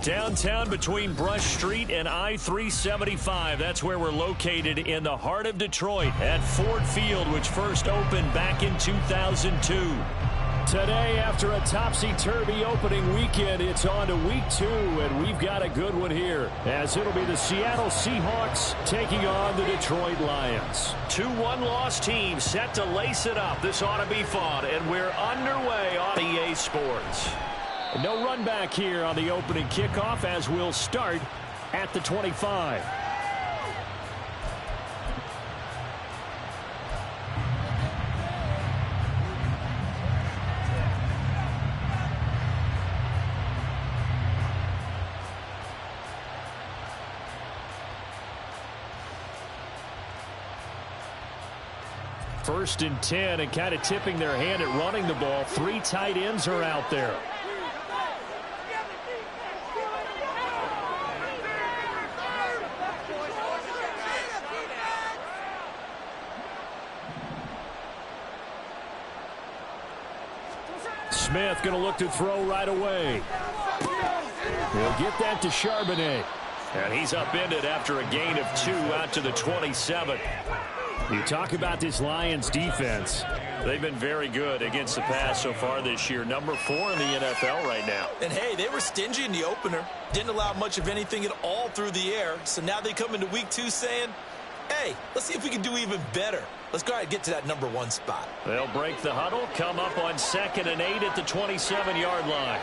Downtown between Brush Street and I-375. That's where we're located in the heart of Detroit at Ford Field, which first opened back in 2002. Today, after a topsy-turvy opening weekend, it's on to week 2, and we've got a good one here, as it'll be the Seattle Seahawks taking on the Detroit Lions. 2 one-loss teams set to lace it up. This ought to be fun, and we're underway on EA Sports. No run back here on the opening kickoff, as we'll start at the 25. First and 10, and kind of tipping their hand at running the ball. 3 tight ends are out there. Smith going to look to throw right away. He'll get that to Charbonnet. And he's upended after a gain of 2 out to the 27. You talk about this Lions defense. They've been very good against the pass so far this year. Number 4 in the NFL right now. And, hey, they were stingy in the opener. Didn't allow much of anything at all through the air. So now they come into week 2 saying, hey, let's see if we can do even better. Let's go ahead and get to that number 1 spot. They'll break the huddle, come up on 2nd and 8 at the 27-yard line.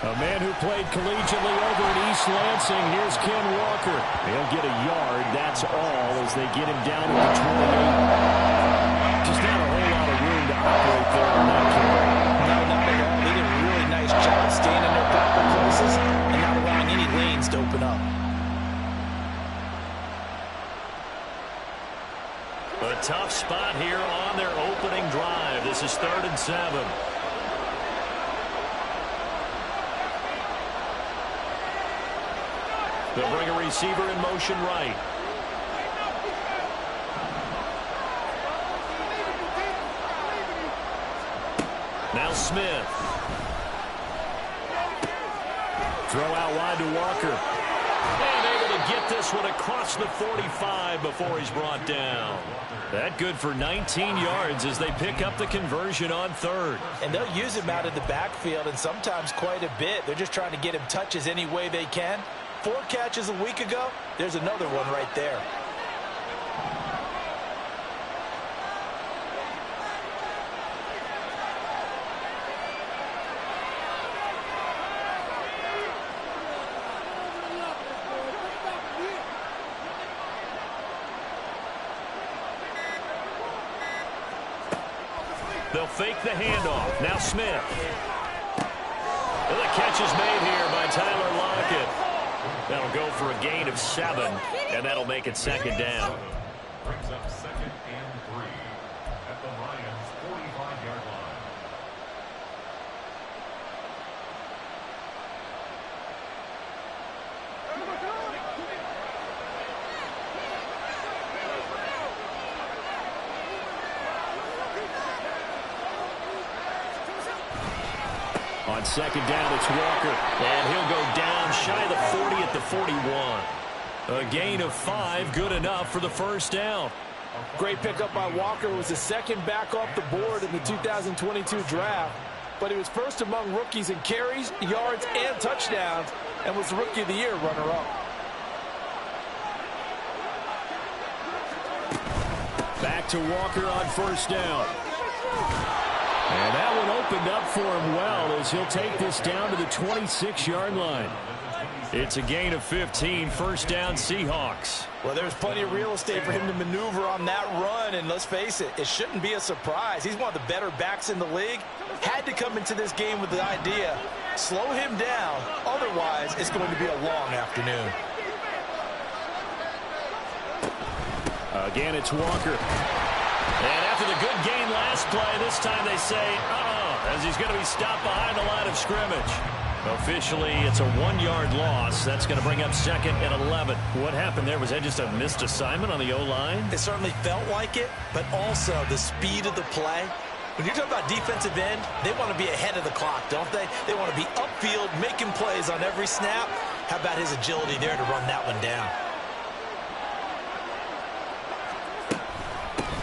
A man who played collegiately over in East Lansing. Here's Ken Walker. He'll get a yard. That's all as they get him down to the 28. Just not a whole lot of room to operate there on that carry. No, not at all. They did a really nice job staying in their proper places and not allowing any lanes to open up. A tough spot here on their opening drive. This is 3rd and 7. They'll bring a receiver in motion right. Now Smith. Throw out wide to Walker. And able to get this one across the 45 before he's brought down. That good for 19 yards as they pick up the conversion on 3rd. And they'll use him out of the backfield, and sometimes quite a bit. They're just trying to get him touches any way they can. 4 catches a week ago, there's another one right there. They'll fake the handoff. Now Smith. Well, the catch is made here by Tyler Lockett. That'll go for a gain of 7, and that'll make it 2nd down. Brings up 2nd and 3 at the Lions' 45-yard line. On 2nd down, it's Walker. And he'll go down shy of the 40 at the 41. A gain of 5, good enough for the 1st down. Great pickup by Walker. Was the 2nd back off the board in the 2022 draft. But he was first among rookies in carries, yards, and touchdowns, and was the Rookie of the Year runner-up. Back to Walker on first down. And that one opened up for him well as he'll take this down to the 26-yard line. It's a gain of 15, first down Seahawks. Well, there's plenty of real estate for him to maneuver on that run, and let's face it, it shouldn't be a surprise. He's one of the better backs in the league. Had to come into this game with the idea, slow him down, otherwise it's going to be a long afternoon. Again, it's Walker. And after the good gain last play, this time they say, as he's going to be stopped behind the line of scrimmage. Officially, it's a 1-yard loss. That's going to bring up second and 11. What happened there? Was that just a missed assignment on the O-line? It certainly felt like it, but also the speed of the play. When you're talking about defensive end, they want to be ahead of the clock, don't they? They want to be upfield, making plays on every snap. How about his agility there to run that one down?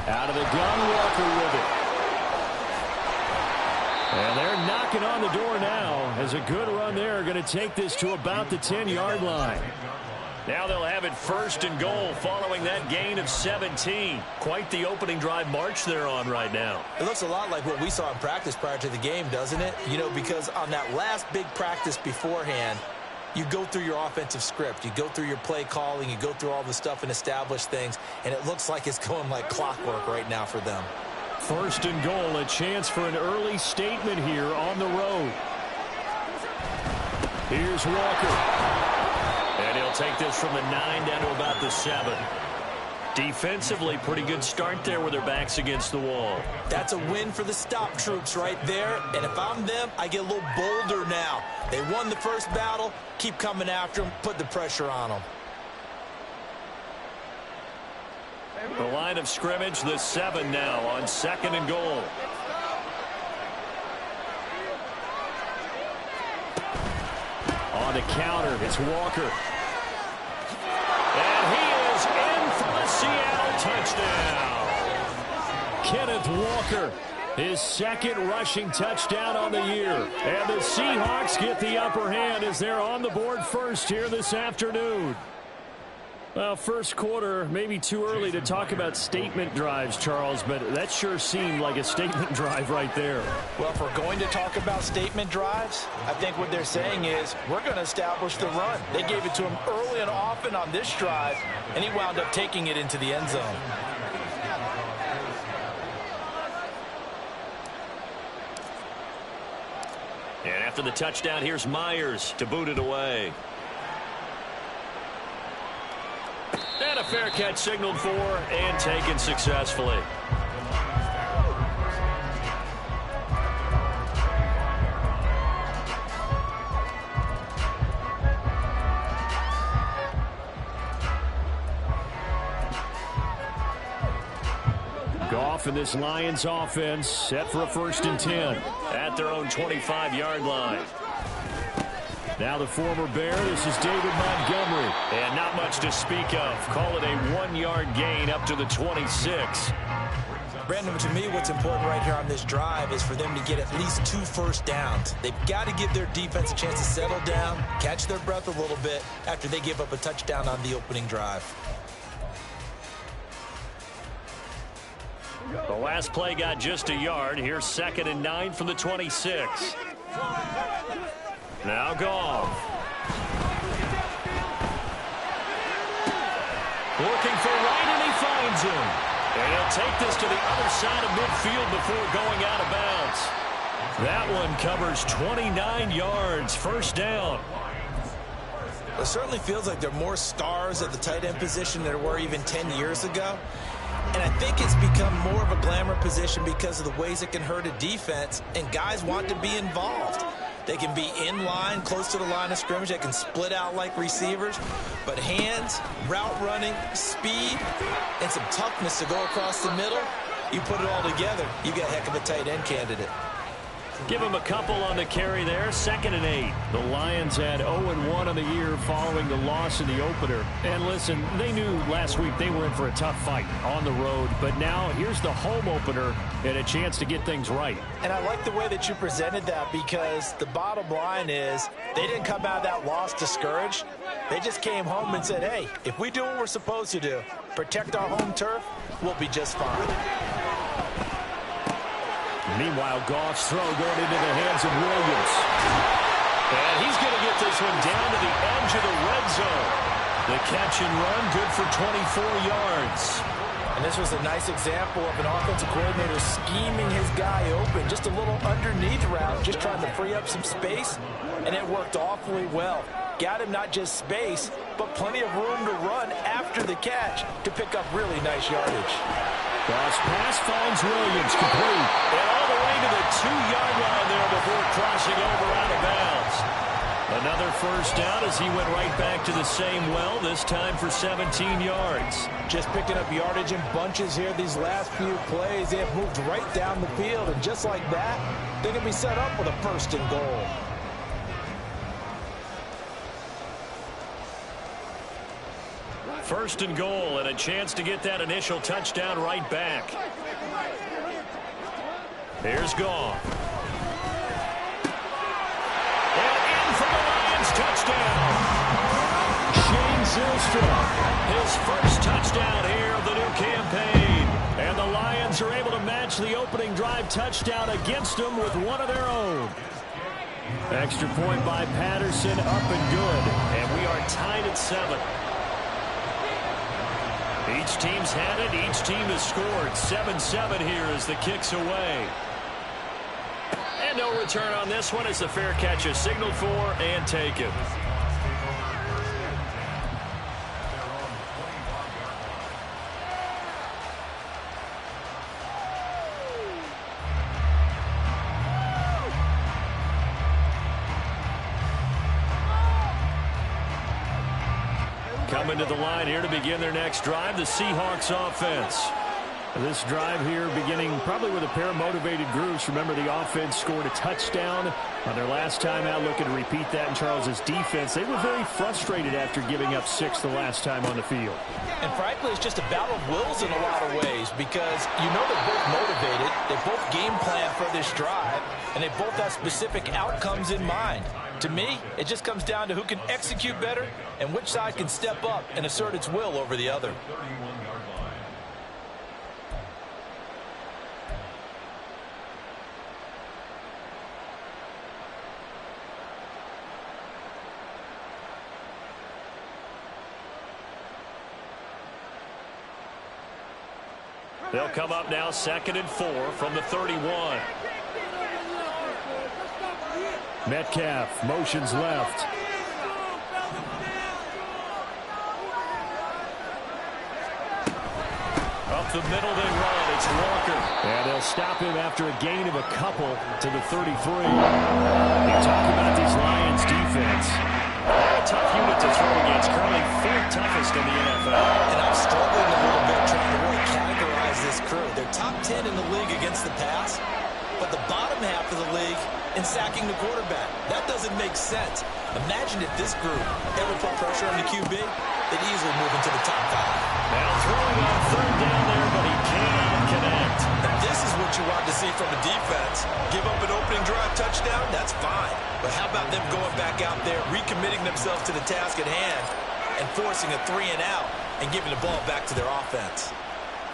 Out of the gun, Walker with it. And they're knocking on the door now as a good run there. Going to take this to about the 10-yard line. Now they'll have it first and goal following that gain of 17. Quite the opening drive march they're on right now. It looks a lot like what we saw in practice prior to the game, doesn't it? You know, because on that last big practice beforehand, you go through your offensive script. You go through your play calling. You go through all the stuff and establish things. And it looks like it's going like clockwork right now for them. First and goal, a chance for an early statement here on the road. Here's Walker. And he'll take this from the 9 down to about the 7. Defensively, pretty good start there with their backs against the wall. That's a win for the stop troops right there. And if I'm them, I get a little bolder now. They won the first battle. Keep coming after them. Put the pressure on them. The line of scrimmage, the 7 now on second and goal. On the counter, it's Walker. And he is in for the Seattle touchdown. Kenneth Walker, his second rushing touchdown on the year. And the Seahawks get the upper hand as they're on the board first here this afternoon. Well, first quarter, maybe too early to talk about statement drives, Charles, but that sure seemed like a statement drive right there. Well, if we're going to talk about statement drives, I think what they're saying is we're going to establish the run. They gave it to him early and often on this drive, and he wound up taking it into the end zone. And after the touchdown, here's Myers to boot it away. And a fair catch signaled for and taken successfully. Goff and this Lions offense set for a 1st and 10 at their own 25-yard line. Now the former Bear, this is David Montgomery. And not much to speak of. Call it a 1-yard gain up to the 26. Brandon, to me, what's important right here on this drive is for them to get at least 2 first downs. They've got to give their defense a chance to settle down, catch their breath a little bit after they give up a touchdown on the opening drive. The last play got just a yard. Here's 2nd and 9 from the 26. Now Goff. Looking for Wright, and he finds him. And he'll take this to the other side of midfield before going out of bounds. That one covers 29 yards. First down. It certainly feels like there are more stars at the tight end position than there were even 10 years ago. And I think it's become more of a glamour position because of the ways it can hurt a defense, and guys want to be involved. They can be in line, close to the line of scrimmage. They can split out like receivers. But hands, route running, speed, and some toughness to go across the middle, you put it all together, you got a heck of a tight end candidate. Give him a couple on the carry there. 2nd and 8. The Lions had 0-1 on the year following the loss in the opener. And listen, they knew last week they were in for a tough fight on the road. But now here's the home opener and a chance to get things right. And I like the way that you presented that, because the bottom line is they didn't come out of that loss discouraged. They just came home and said, hey, if we do what we're supposed to do, protect our home turf, we'll be just fine. Meanwhile, Goff's throw going into the hands of Williams. And he's going to get this one down to the edge of the red zone. The catch and run, good for 24 yards. And this was a nice example of an offensive coordinator scheming his guy open. Just a little underneath route, just trying to free up some space. And it worked awfully well. Got him not just space, but plenty of room to run after the catch to pick up really nice yardage. Cross pass finds Williams, complete. And all the way to the 2-yard line there before crossing over out of bounds. Another first down as he went right back to the same well, this time for 17 yards. Just picking up yardage in bunches here these last few plays. They have moved right down the field, and just like that, they can be set up with a 1st and goal. First and goal, and a chance to get that initial touchdown right back. Here's Goff. And in for the Lions, touchdown. Shane Zylstra, his first touchdown here of the new campaign. And the Lions are able to match the opening drive touchdown against them with one of their own. Extra point by Patterson, up and good. And we are tied at 7. Each team's had it. Each team has scored. 7-7 here as the kick's away. And no return on this one as the fair catch is signaled for and taken. Coming to the line here to begin their next drive, the Seahawks offense. This drive here beginning probably with a pair of motivated groups. Remember, the offense scored a touchdown on their last time out, looking to repeat that in Charles's defense. They were very frustrated after giving up 6 the last time on the field. And frankly, it's just a battle of wills in a lot of ways, because you know they're both motivated, they both game plan for this drive, and they both have specific outcomes in mind. To me, it just comes down to who can execute better and which side can step up and assert its will over the other. They'll come up now 2nd and 4 from the 31. Metcalf motions left. Up the middle they run. It's Walker. And they'll stop him after a gain of a couple to the 33. You talk about these Lions defense. They're a tough unit to throw against. Currently 4th toughest in the NFL. And I'm struggling a little bit trying to really categorize this crew. They're top 10 in the league against the pass, but the bottom half of the league in sacking the quarterback. That doesn't make sense. Imagine if this group ever put pressure on the QB, they'd easily move into the top 5. Now throwing on 3rd down there, but he cannot connect. Now this is what you want to see from a defense. Give up an opening drive touchdown, that's fine. But how about them going back out there, recommitting themselves to the task at hand, and forcing a 3 and out, and giving the ball back to their offense.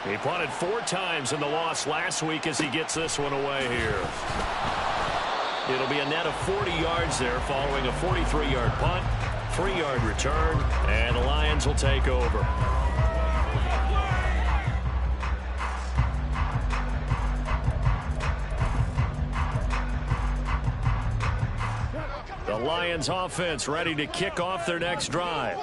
He punted 4 times in the loss last week as he gets this one away here. It'll be a net of 40 yards there following a 43-yard punt, 3-yard return, and the Lions will take over. The Lions offense ready to kick off their next drive.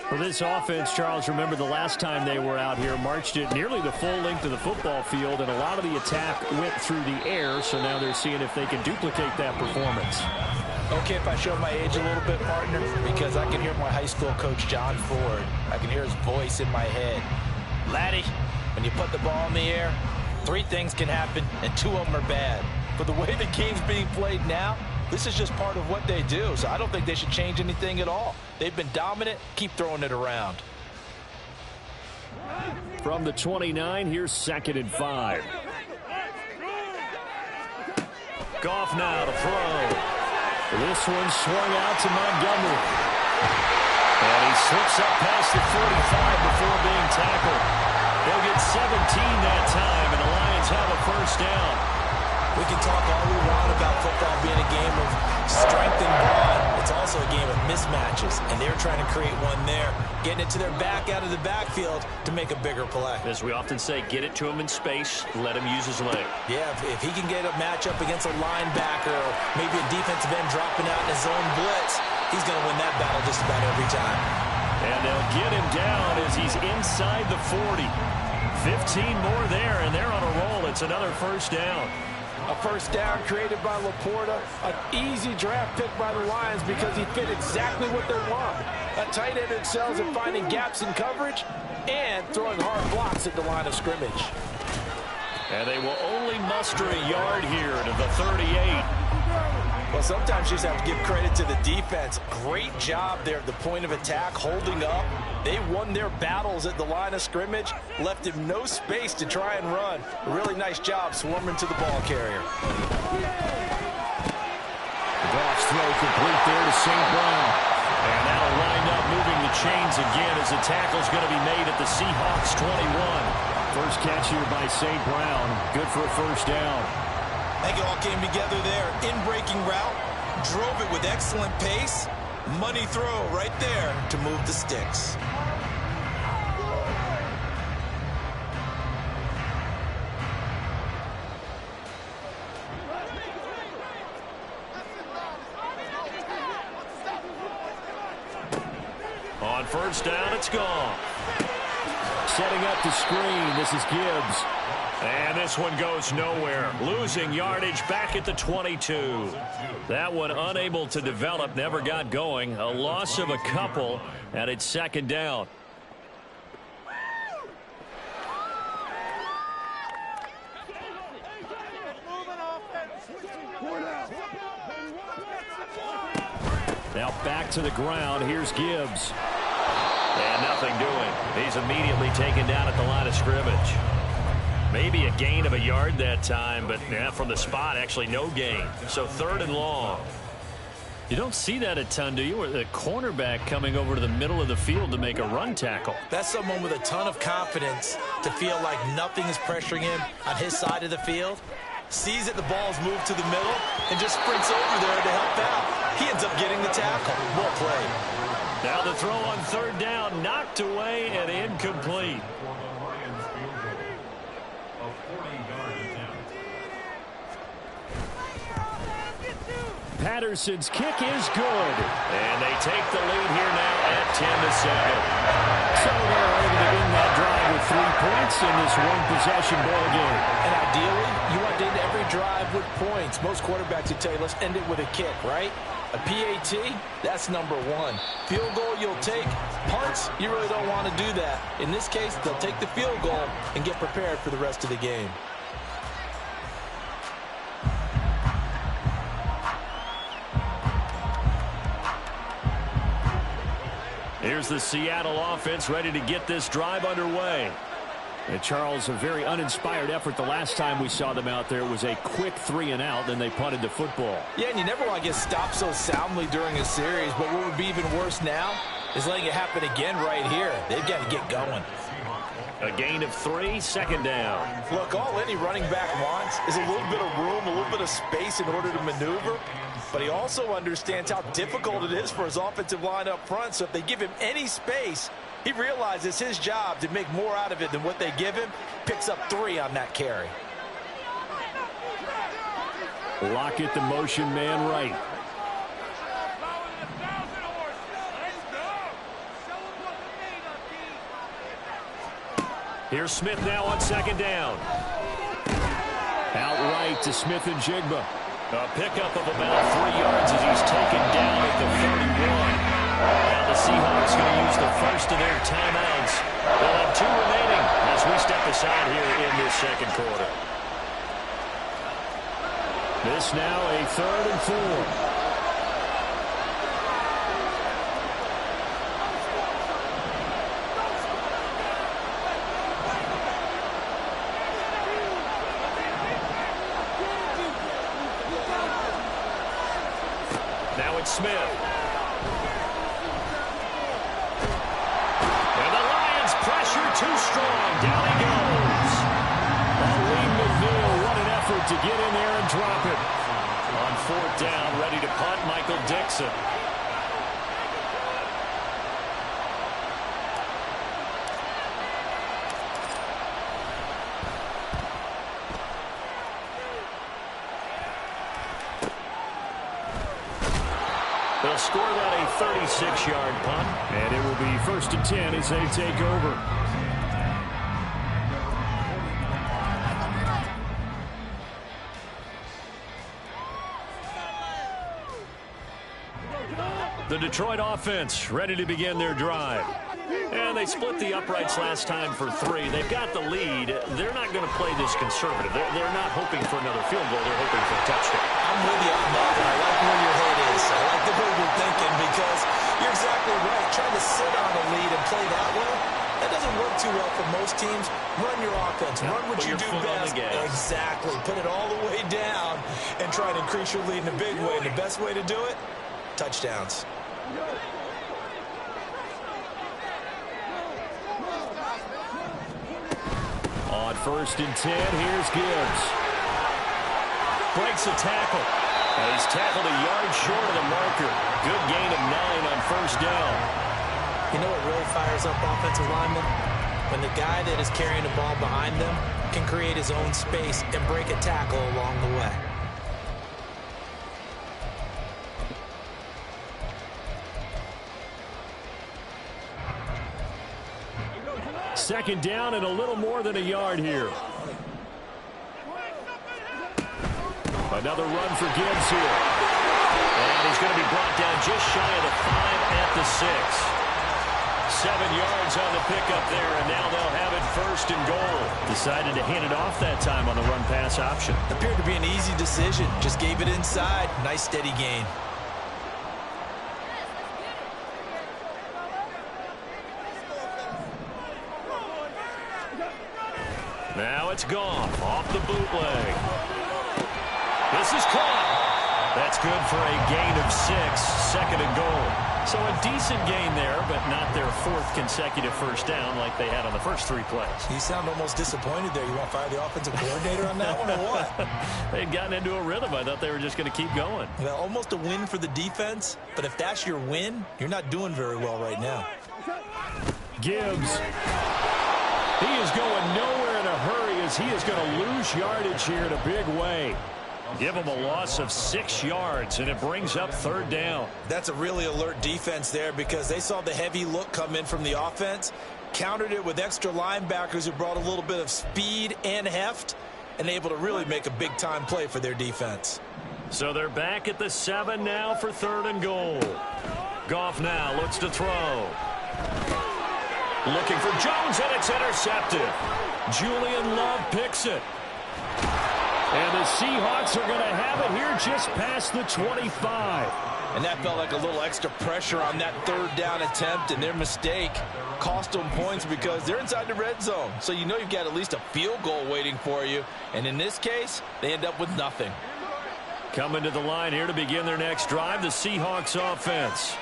For this offense, Charles, remember the last time they were out here, marched it nearly the full length of the football field, and a lot of the attack went through the air, so now they're seeing if they can duplicate that performance. Okay, if I show my age a little bit, partner, because I can hear my high school coach, John Ford. I can hear his voice in my head. Laddie, when you put the ball in the air, 3 things can happen, and 2 of them are bad. For the way the game's being played now, this is just part of what they do. So I don't think they should change anything at all. They've been dominant. Keep throwing it around. From the 29, here's 2nd and 5. Goff now to throw. This one swung out to Montgomery. And he slips up past the 45 before being tackled. They'll get 17 that time, and the Lions have a first down. We can talk all we want about football being a game of strength and brawn. It's also a game of mismatches, and they're trying to create one there, getting it to their back out of the backfield to make a bigger play. As we often say, get it to him in space, let him use his leg. Yeah, if he can get a matchup against a linebacker or maybe a defensive end dropping out in his zone blitz, he's going to win that battle just about every time. And they'll get him down as he's inside the 40. 15 more there, and they're on a roll. It's another first down. A first down created by Laporta. An easy draft pick by the Lions because he fit exactly what they want. A tight end excels at finding gaps in coverage and throwing hard blocks at the line of scrimmage. And they will only muster a yard here to the 38. Well, sometimes you just have to give credit to the defense. Great job there at the point of attack, holding up. They won their battles at the line of scrimmage, left him no space to try and run. A really nice job swarming to the ball carrier. Goff's throw complete there to St. Brown. And that'll wind up moving the chains again as the tackle's going to be made at the Seahawks 21. First catch here by St. Brown. Good for a first down. I think it all came together there. In-breaking route, drove it with excellent pace. Money throw right there to move the sticks. On first down, it's gone. Setting up the screen, this is Gibbs. And this one goes nowhere. Losing yardage back at the 22. That one unable to develop, never got going. A loss of a couple, and it's second down. Now back to the ground. Here's Gibbs. And nothing doing. He's immediately taken down at the line of scrimmage. Maybe a gain of a yard that time, but yeah, from the spot, actually no gain. So 3rd and long. You don't see that a ton, do you? Or the cornerback coming over to the middle of the field to make a run tackle. That's someone with a ton of confidence to feel like nothing is pressuring him on his side of the field. Sees that the ball's moved to the middle and just sprints over there to help out. He ends up getting the tackle. Well played. Now the throw on 3rd down, knocked away and incomplete. Patterson's kick is good. And they take the lead here now at 10-7. So they're able to end that drive with 3 points in this one-possession ball game. And ideally, you want to end every drive with points. Most quarterbacks would tell you, let's end it with a kick, right? A PAT, that's number 1. Field goal you'll take. Punts, you really don't want to do that. In this case, they'll take the field goal and get prepared for the rest of the game. Here's the Seattle offense ready to get this drive underway. And Charles, a very uninspired effort the last time we saw them out there. It was a quick 3 and out, then they punted the football. Yeah, and you never want to get stopped so soundly during a series, but what would be even worse now is letting it happen again right here. They've got to get going. A gain of 3, second down. Look, all any running back wants is a little bit of room, a little bit of space in order to maneuver. But he also understands how difficult it is for his offensive line up front. So if they give him any space, he realizes his job to make more out of it than what they give him. Picks up 3 on that carry. Lockett, the motion man right. Here's Smith now on second down. Outright to Smith and Jigba. A pickup of about 3 yards as he's taken down at the 31. Now the Seahawks going to use the first of their timeouts. They'll have 2 remaining as we step aside here in this second quarter. This now a 3rd and 4. Smith. And the Lions pressure too strong. Down he goes. Lee McNeil, what an effort to get in there and drop it. On 4th down, ready to punt, Michael Dixon. They'll score that a 36-yard punt, and it will be 1st and 10 as they take over. The Detroit offense ready to begin their drive. And they split the uprights last time for 3. They've got the lead. They're not going to play this conservative. They're not hoping for another field goal. They're hoping for a touchdown. I'm with you on that. I like where your head is. I like the way you're thinking because you're exactly right. Trying to sit on a lead and play that way, that doesn't work too well for most teams. Run your offense. Run what you do best. Exactly. Put it all the way down and try to increase your lead in a big way. And the best way to do it, touchdowns. On 1st and 10, here's Gibbs. Breaks a tackle. And he's tackled a yard short of the marker. Good gain of 9 on 1st down. You know what really fires up offensive linemen? When the guy that is carrying the ball behind them can create his own space and break a tackle along the way. Second down and a little more than a yard here. Another run for Gibbs here. And he's going to be brought down just shy of the 5 at the 6. 7 yards on the pickup there, and now they'll have it 1st and goal. Decided to hand it off that time on the run-pass option. Appeared to be an easy decision. Just gave it inside. Nice steady gain. Now it's Goff off the bootleg. This is caught. That's good for a gain of 6, 2nd and goal. So a decent gain there, but not their 4th consecutive 1st down like they had on the first 3 plays. You sound almost disappointed there. You want to fire the offensive coordinator on that one or what? They'd gotten into a rhythm. I thought they were just going to keep going. Well, almost a win for the defense, but if that's your win, you're not doing very well right now. Gibbs. He is going nowhere in a hurry as he is going to lose yardage here in a big way. Give him a loss of 6 yards, and it brings up 3rd down. That's a really alert defense there because they saw the heavy look come in from the offense, countered it with extra linebackers who brought a little bit of speed and heft, and able to really make a big-time play for their defense. So they're back at the 7 now for 3rd and goal. Goff now looks to throw. Looking for Jones, and it's intercepted. Julian Love picks it. And the Seahawks are going to have it here just past the 25. And that felt like a little extra pressure on that 3rd down attempt, and their mistake cost them points because they're inside the red zone. So you know you've got at least a field goal waiting for you. And in this case, they end up with nothing. Coming to the line here to begin their next drive, the Seahawks offense.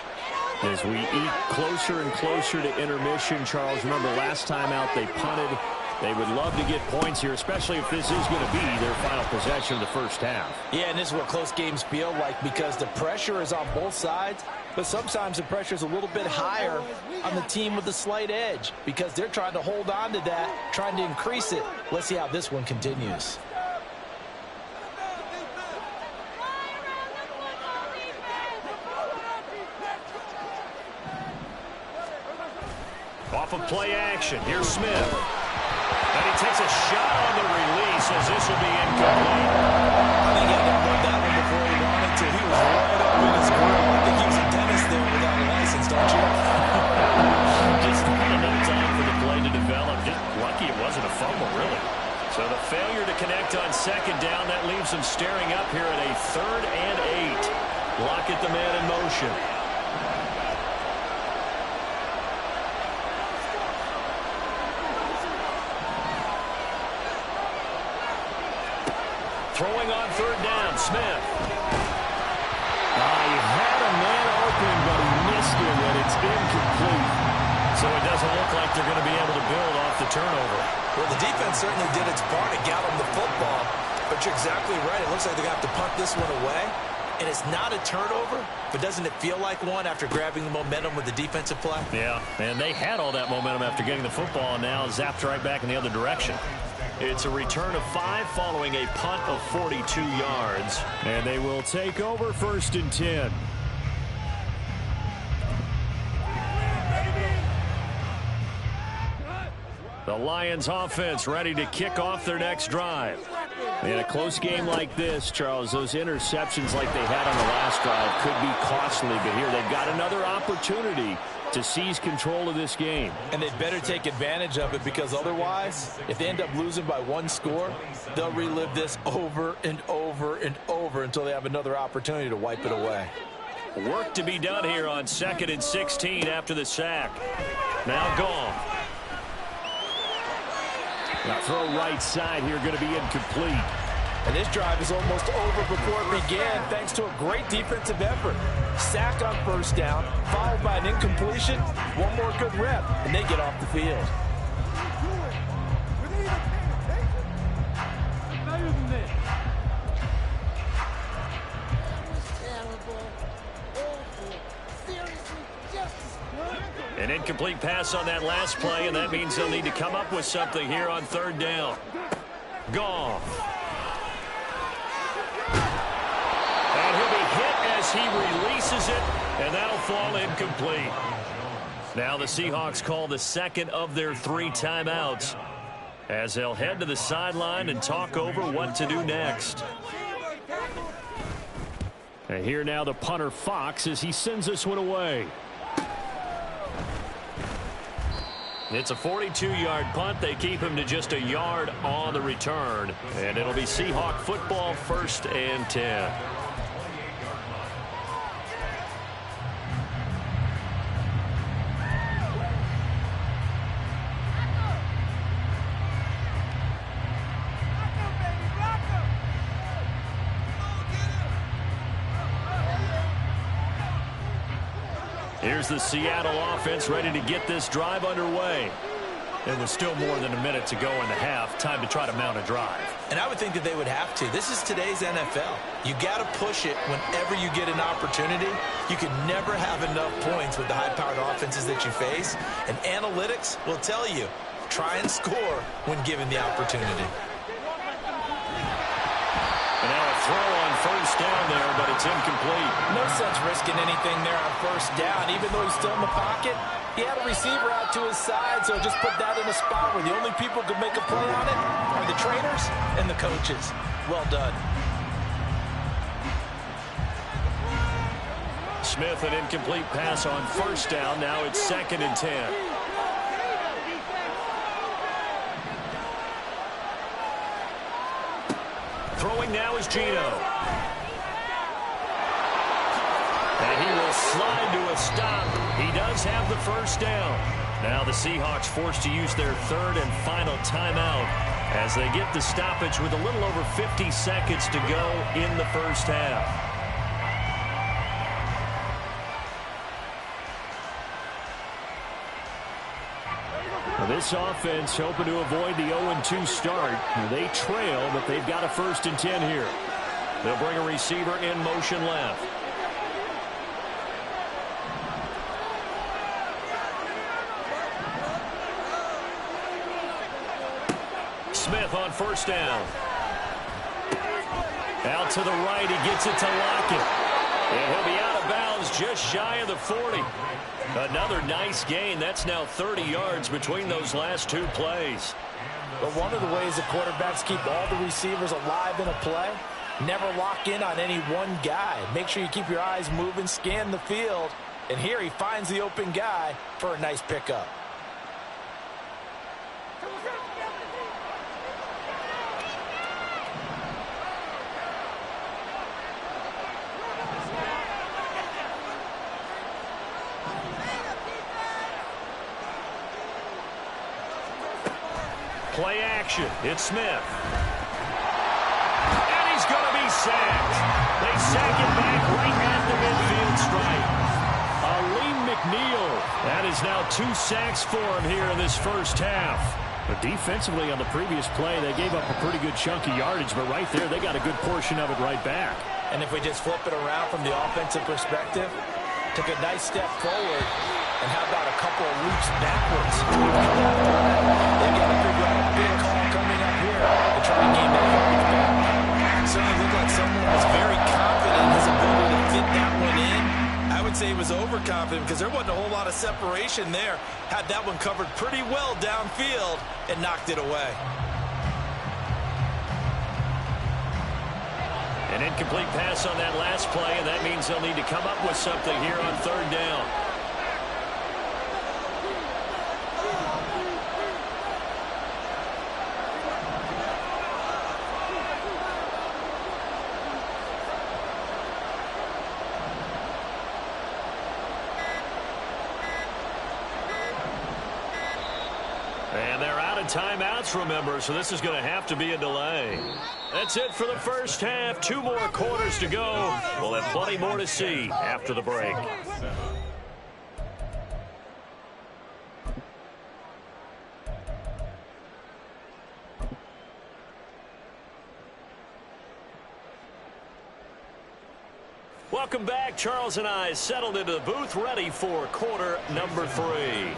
As we eat closer and closer to intermission, Charles, remember last time out they punted. They would love to get points here, especially if this is going to be their final possession of the 1st half. Yeah, and this is what close games feel like because the pressure is on both sides, but sometimes the pressure is a little bit higher on the team with the slight edge because they're trying to hold on to that, trying to increase it. Let's see how this one continues. Off of play action, here's Smith. And he takes a shot on the release as this will be incomplete. I think he had to hold that one before he wanted to. He was right up in his grill. I think he was a dentist there without a license, don't you? Just not enough time for the play to develop. Just lucky it wasn't a fumble, really. So the failure to connect on 2nd down, that leaves them staring up here at 3rd and 8. Lockett the man in motion. Throwing on 3rd down, Smith. He had a man open, but he missed it, and it's incomplete. So it doesn't look like they're going to be able to build off the turnover. Well, the defense certainly did its part to got them the football, but you're exactly right. It looks like they're going to have to punt this one away, and it's not a turnover, but doesn't it feel like one after grabbing the momentum with the defensive play? Yeah, and they had all that momentum after getting the football, and now zapped right back in the other direction. It's a return of 5 following a punt of 42 yards. And they will take over 1st and 10. The Lions offense ready to kick off their next drive. In a close game like this, Charles, those interceptions like they had on the last drive could be costly. But here they've got another opportunity to seize control of this game. And they'd better take advantage of it, because otherwise, if they end up losing by 1 score, they'll relive this over and over and over until they have another opportunity to wipe it away. Work to be done here on 2nd and 16 after the sack. Now gone. Now throw right side here, going to be incomplete. And this drive is almost over before it began, thanks to a great defensive effort. Sack on 1st down, followed by an incompletion. One more good rep, and they get off the field. An incomplete pass on that last play, and that means they'll need to come up with something here on 3rd down. Gone. And he'll be hit as he releases it, and that'll fall incomplete. Now the Seahawks call the 2nd of their 3 timeouts as they'll head to the sideline and talk over what to do next. And here now the punter Fox as he sends this one away. It's a 42-yard punt. They keep him to just a yard on the return. And it'll be Seahawk football, 1st and 10. Here's the Seattle offense ready to get this drive underway. And with still more than a minute to go in the half, time to try to mount a drive. And I would think that they would have to. This is today's NFL. You got to push it whenever you get an opportunity. You can never have enough points with the high-powered offenses that you face. And analytics will tell you, try and score when given the opportunity. And now a throw on 1st down there, but it's incomplete. No sense risking anything there on 1st down. Even though he's still in the pocket, he had a receiver out to his side, so just put that in a spot where the only people who could make a play on it are the trainers and the coaches. Well done. Smith, an incomplete pass on 1st down. Now it's 2nd and 10. Throwing now is Gino. And he will slide to a stop. He does have the 1st down. Now the Seahawks forced to use their 3rd and final timeout as they get the stoppage with a little over 50 seconds to go in the 1st half. This offense hoping to avoid the 0-2 start. They trail, but they've got a 1st and 10 here. They'll bring a receiver in motion left. Smith on 1st down. Out to the right, he gets it to Lockett. And he'll be out of bounds just shy of the 40. Another nice gain. That's now 30 yards between those last 2 plays. But one of the ways the quarterbacks keep all the receivers alive in a play, never lock in on any one guy. Make sure you keep your eyes moving, scan the field. And here he finds the open guy for a nice pickup. Play action. It's Smith. And he's going to be sacked. They sack him back right at the midfield stripe. Aleem McNeil. That is now 2 sacks for him here in this first half. But defensively on the previous play, they gave up a pretty good chunk of yardage, but right there, they got a good portion of it right back. And if we just flip it around from the offensive perspective, took a nice step forward, and how about a couple of leaps backwards? They've got to figure out a big call coming up here to try and gain that yardage back. It certainly looked like someone was very confident in his ability to fit that one in. I would say he was overconfident because there wasn't a whole lot of separation there. Had that one covered pretty well downfield and knocked it away. An incomplete pass on that last play, and that means they'll need to come up with something here on 3rd down. And they're out of timeouts, remember, so this is going to have to be a delay. That's it for the first half. 2 more quarters to go. We'll have plenty more to see after the break. Welcome back. Charles and I settled into the booth, ready for quarter number 3.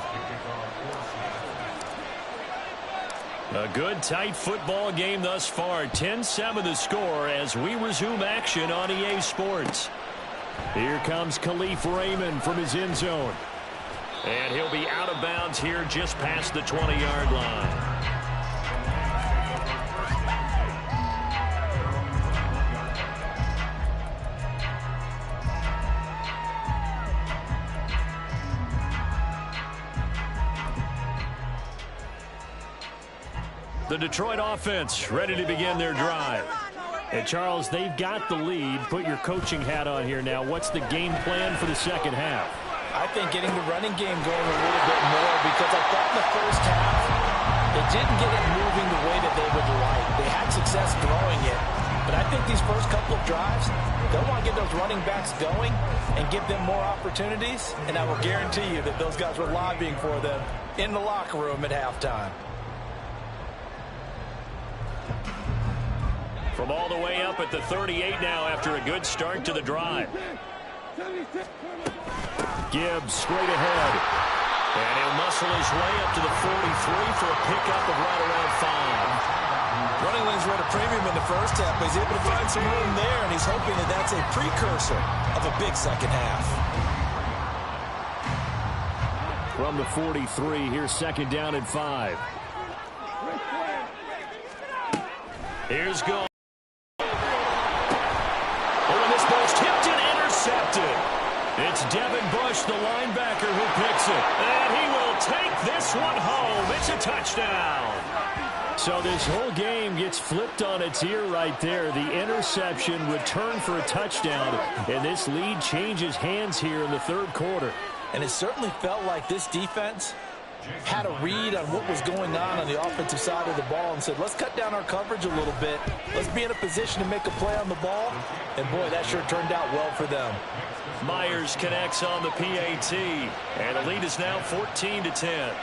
A good, tight football game thus far. 10-7 the score as we resume action on EA Sports. Here comes Khalif Raymond from his end zone. And he'll be out of bounds here just past the 20-yard line. The Detroit offense ready to begin their drive. And Charles, they've got the lead. Put your coaching hat on here now. What's the game plan for the second half? I think getting the running game going a little bit more, because I thought in the first half they didn't get it moving the way that they would like. They had success throwing it, but I think these first couple of drives, they'll want to get those running backs going and give them more opportunities, and I will guarantee you that those guys were lobbying for them in the locker room at halftime. From all the way up at the 38 now after a good start to the drive. Gibbs straight ahead. And he'll muscle his way up to the 43 for a pickup of right around 5. Running lanes were at a premium in the first half, but he's able to find some room there, and he's hoping that that's a precursor of a big second half. From the 43, here's 2nd down and 5. Here's Go. It's Devin Bush, the linebacker, who picks it. And he will take this one home. It's a touchdown. So this whole game gets flipped on its ear right there. The interception, return for a touchdown. And this lead changes hands here in the 3rd quarter. And it certainly felt like this defense had a read on what was going on the offensive side of the ball and said, let's cut down our coverage a little bit. Let's be in a position to make a play on the ball. And, boy, that sure turned out well for them. Myers connects on the PAT, and the lead is now 14-10.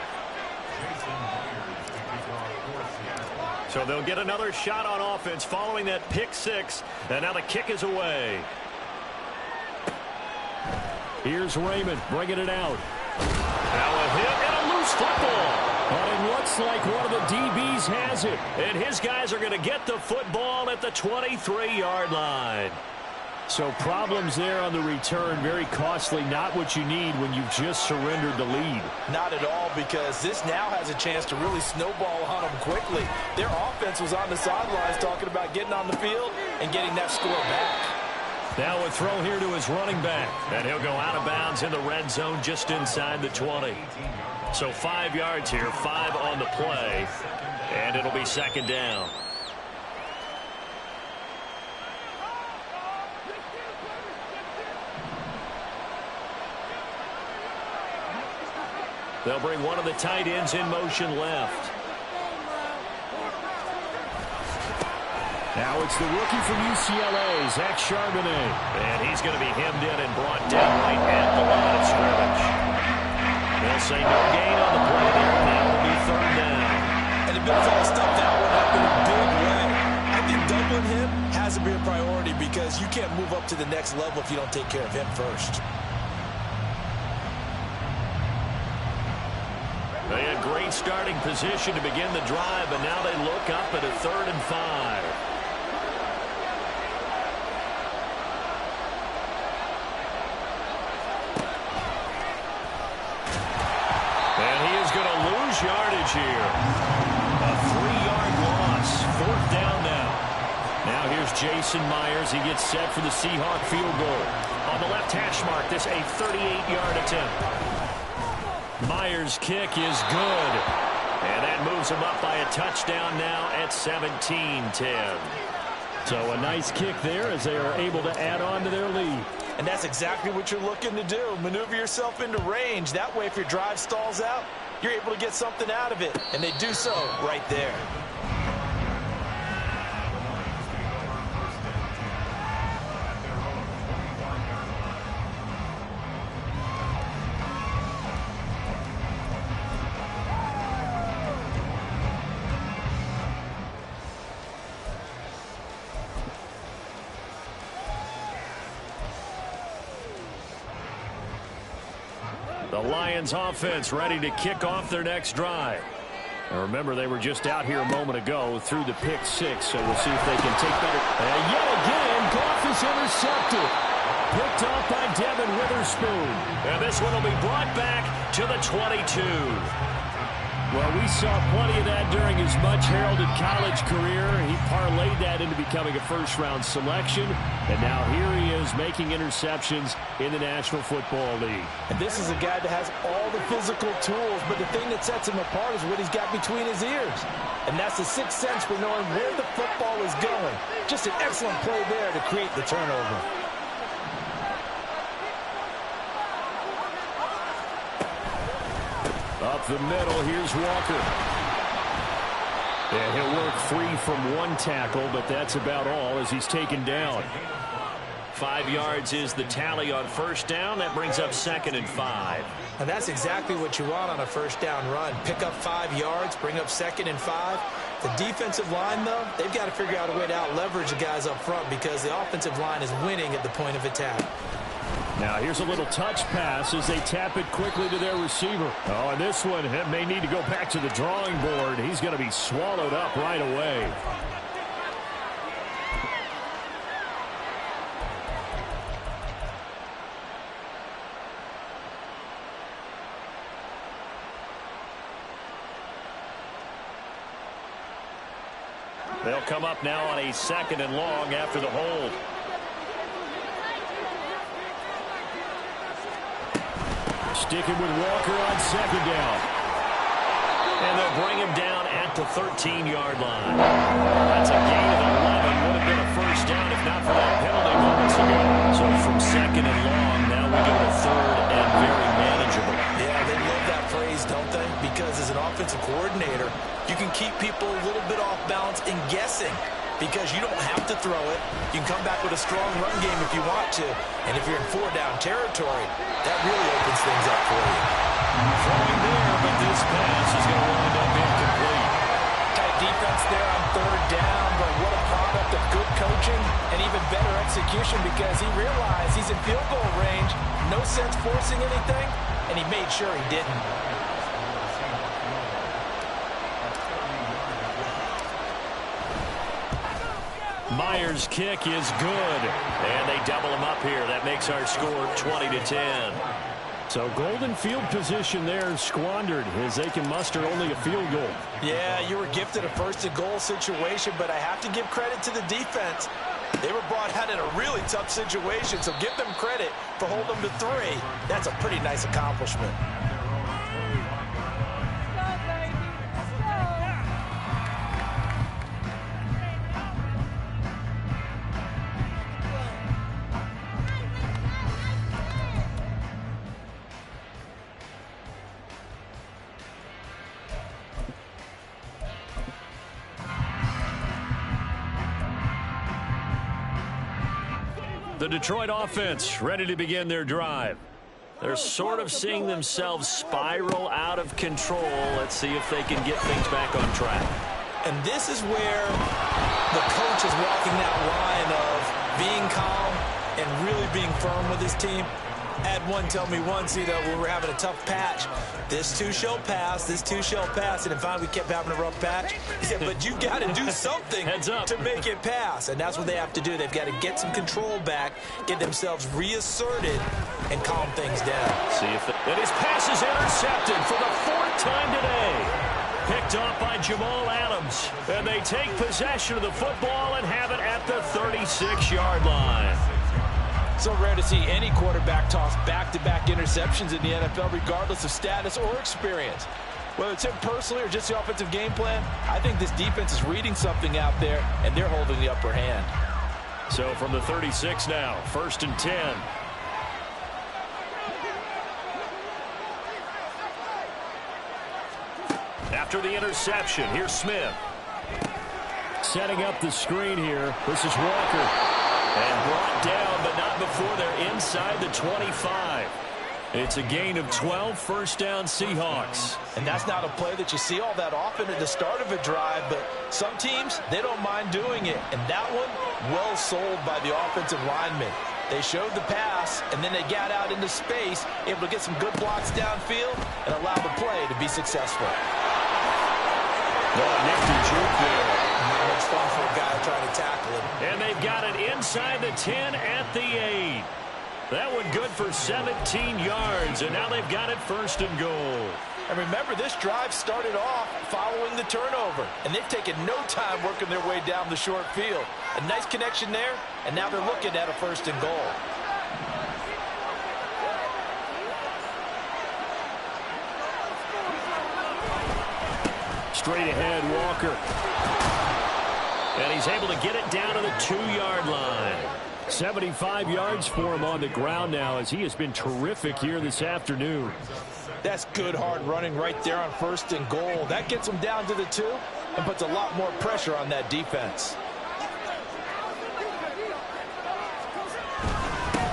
So they'll get another shot on offense following that pick 6, and now the kick is away. Here's Raymond bringing it out. Now a hit and a loose football. But it looks like one of the DBs has it, and his guys are going to get the football at the 23-yard line. So problems there on the return, very costly, not what you need when you've just surrendered the lead. Not at all, because this now has a chance to really snowball on them quickly. Their offense was on the sidelines talking about getting on the field and getting that score back. Now a throw here to his running back, and he'll go out of bounds in the red zone just inside the 20. So 5 yards here, 5 on the play, and it'll be 2nd down. They'll bring one of the tight ends in motion left. Now it's the rookie from UCLA, Zach Charbonnet. And he's going to be hemmed in and brought down right at the line of scrimmage. They'll say no gain on the play there. Now it'll be third down. And the Bills all stuffed that one up in a big way. I think doubling him has to be a priority because you can't move up to the next level if you don't take care of him first. They had great starting position to begin the drive, but now they look up at a 3rd and 5. Yardage here. A 3-yard loss. 4th down now. Now here's Jason Myers. He gets set for the Seahawk field goal. On the left hash mark, this a 38-yard attempt. Myers' kick is good. And that moves him up by a touchdown now at 17-10. So a nice kick there as they are able to add on to their lead. And that's exactly what you're looking to do. Maneuver yourself into range. That way, if your drive stalls out, you're able to get something out of it. And they do so right there. The Lions offense ready to kick off their next drive. And remember, they were just out here a moment ago through the pick 6, so we'll see if they can take better. And yet again, Goff is intercepted. Picked off by Devin Witherspoon. And this one will be brought back to the 22. Well, we saw plenty of that during his much-heralded college career. He parlayed that into becoming a first-round selection. And now here he is making interceptions in the National Football League. And this is a guy that has all the physical tools, but the thing that sets him apart is what he's got between his ears. And that's the sixth sense for knowing where the football is going. Just an excellent play there to create the turnover. Up the middle, here's Walker. And he'll work free from one tackle, but that's about all as he's taken down. 5 yards is the tally on first down. That brings up 2nd and 5. And that's exactly what you want on a first down run. Pick up 5 yards, bring up 2nd and 5. The defensive line, though, they've got to figure out a way to out-leverage the guys up front because the offensive line is winning at the point of attack. Now here's a little touch pass as they tap it quickly to their receiver. Oh, and this one may need to go back to the drawing board. He's going to be swallowed up right away. They'll come up now on a 2nd and long after the hold. Sticking with Walker on 2nd down. And they'll bring him down at the 13-yard line. That's a gain of 11. Would have been a first down if not for that penalty moments ago. So from 2nd and long, now we go to 3rd and very manageable. Yeah, they love that phrase, don't they? Because as an offensive coordinator, you can keep people a little bit off balance and guessing. Because you don't have to throw it. You can come back with a strong run game if you want to. And if you're in 4-down territory, that really opens things up for you. Throwing there, but this pass is going to wind up incomplete. Tight defense there on 3rd down, but what a product of good coaching and even better execution because he realized he's in field goal range, no sense forcing anything, and he made sure he didn't. Myers' kick is good. And they double him up here. That makes our score 20-10. So golden field position there squandered as they can muster only a field goal. Yeah, you were gifted a 1st and goal situation, but I have to give credit to the defense. They were brought out in a really tough situation, so give them credit for holding them to 3. That's a pretty nice accomplishment. The Detroit offense ready to begin their drive. They're sort of seeing themselves spiral out of control. Let's see if they can get things back on track. And this is where the coach is walking that line of being calm and really being firm with his team. I had one tell me once, when we were having a tough patch, this too shall pass, this too shall pass, and then finally we kept having a rough patch. He said, but you got to do something to make it pass, and that's what they have to do. They've got to get some control back, get themselves reasserted, and calm things down. See if and his pass is intercepted for the 4th time today. Picked off by Jamal Adams, and they take possession of the football and have it at the 36-yard line. So rare to see any quarterback toss back-to-back interceptions in the NFL, regardless of status or experience. Whether it's him personally or just the offensive game plan, I think this defense is reading something out there, and they're holding the upper hand. So from the 36 now, 1st and 10. After the interception, here's Smith. Setting up the screen here. This is Walker. And brought down, but not before they're inside the 25. It's a gain of 12, first down Seahawks. And that's not a play that you see all that often at the start of a drive, but some teams, they don't mind doing it. And that one, well sold by the offensive lineman. They showed the pass, and then they got out into space, able to get some good blocks downfield and allow the play to be successful. Nifty juke there. It's fun for a guy trying to tackle him. And they've got it inside the 10 at the 8. That one good for 17 yards, and now they've got it 1st and goal. And remember, this drive started off following the turnover, and they've taken no time working their way down the short field. A nice connection there, and now they're looking at a 1st and goal. Straight ahead, Walker. And he's able to get it down to the 2-yard line. 75 yards for him on the ground now, as he has been terrific here this afternoon. That's good hard running right there on 1st and goal. That gets them down to the 2 and puts a lot more pressure on that defense.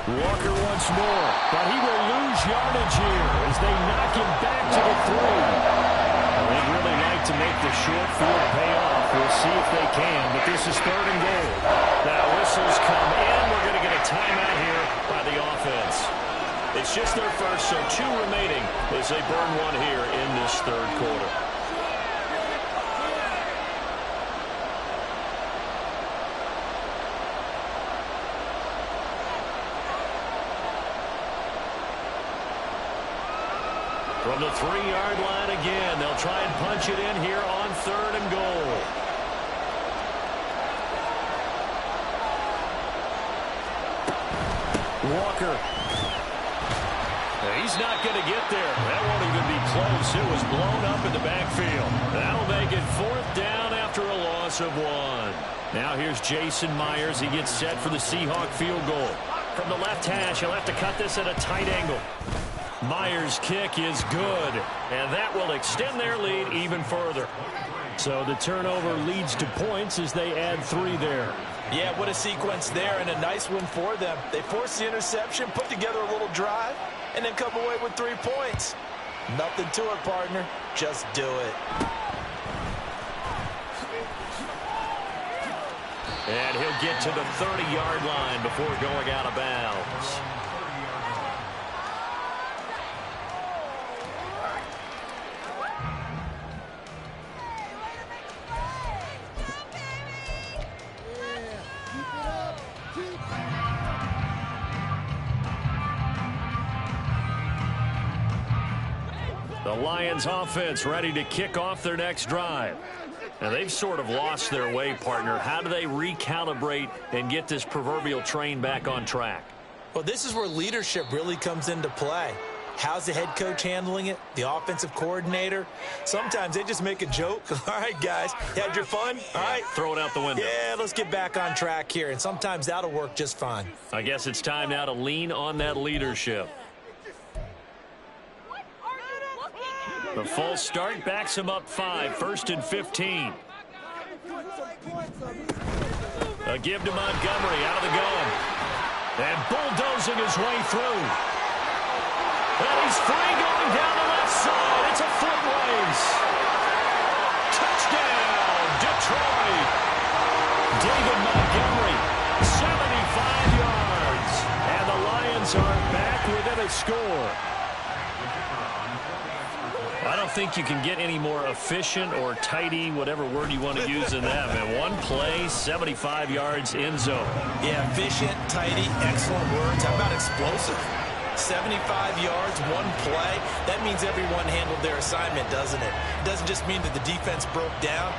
Walker once more, but he will lose yardage here as they knock him back to the 3. They'd really like to make the short field pay off. We'll see if they can, but this is 3rd and goal. Now whistles come in. We're going to get a timeout here by the offense. It's just their first, so 2 remaining as they burn one here in this 3rd quarter. From the 3-yard line again, they'll try and punch it in here on 3rd and goal. Walker. He's not going to get there. That won't even be close. It was blown up in the backfield. That'll make it 4th down after a loss of 1. Now here's Jason Myers. He gets set for the Seahawk field goal. From the left hash, he'll have to cut this at a tight angle. Myers' kick is good, and that will extend their lead even further. So the turnover leads to points as they add 3 there. Yeah, what a sequence there, and a nice one for them. They force the interception, put together a little drive, and then come away with 3 points. Nothing to it, partner. Just do it. And he'll get to the 30-yard line before going out of bounds. The Lions offense ready to kick off their next drive. Now they've sort of lost their way, partner. How do they recalibrate and get this proverbial train back on track? Well, this is where leadership really comes into play. How's the head coach handling it? The offensive coordinator? Sometimes they just make a joke. All right, guys, you had your fun? All right. Throw it out the window. Yeah, let's get back on track here. And sometimes that'll work just fine. I guess it's time now to lean on that leadership. The false start backs him up 5, 1st and 15. A give to Montgomery out of the gun. And bulldozing his way through. And he's free going down the left side. It's a foot race. Touchdown, Detroit. David Montgomery, 75 yards. And the Lions are back within a score. I don't think you can get any more efficient or tidy, whatever word you want to use in that. Man, one play, 75 yards in zone. Yeah, efficient, tidy, excellent words. How about explosive? 75 yards, one play. That means everyone handled their assignment, doesn't it? It doesn't just mean that the defense broke down.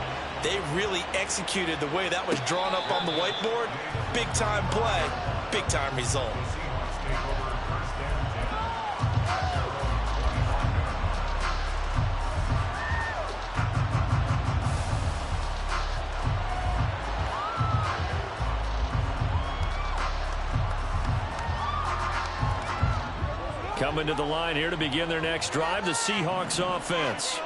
They really executed the way that was drawn up on the whiteboard. Big-time play, big-time result. Coming to the line here to begin their next drive, the Seahawks offense.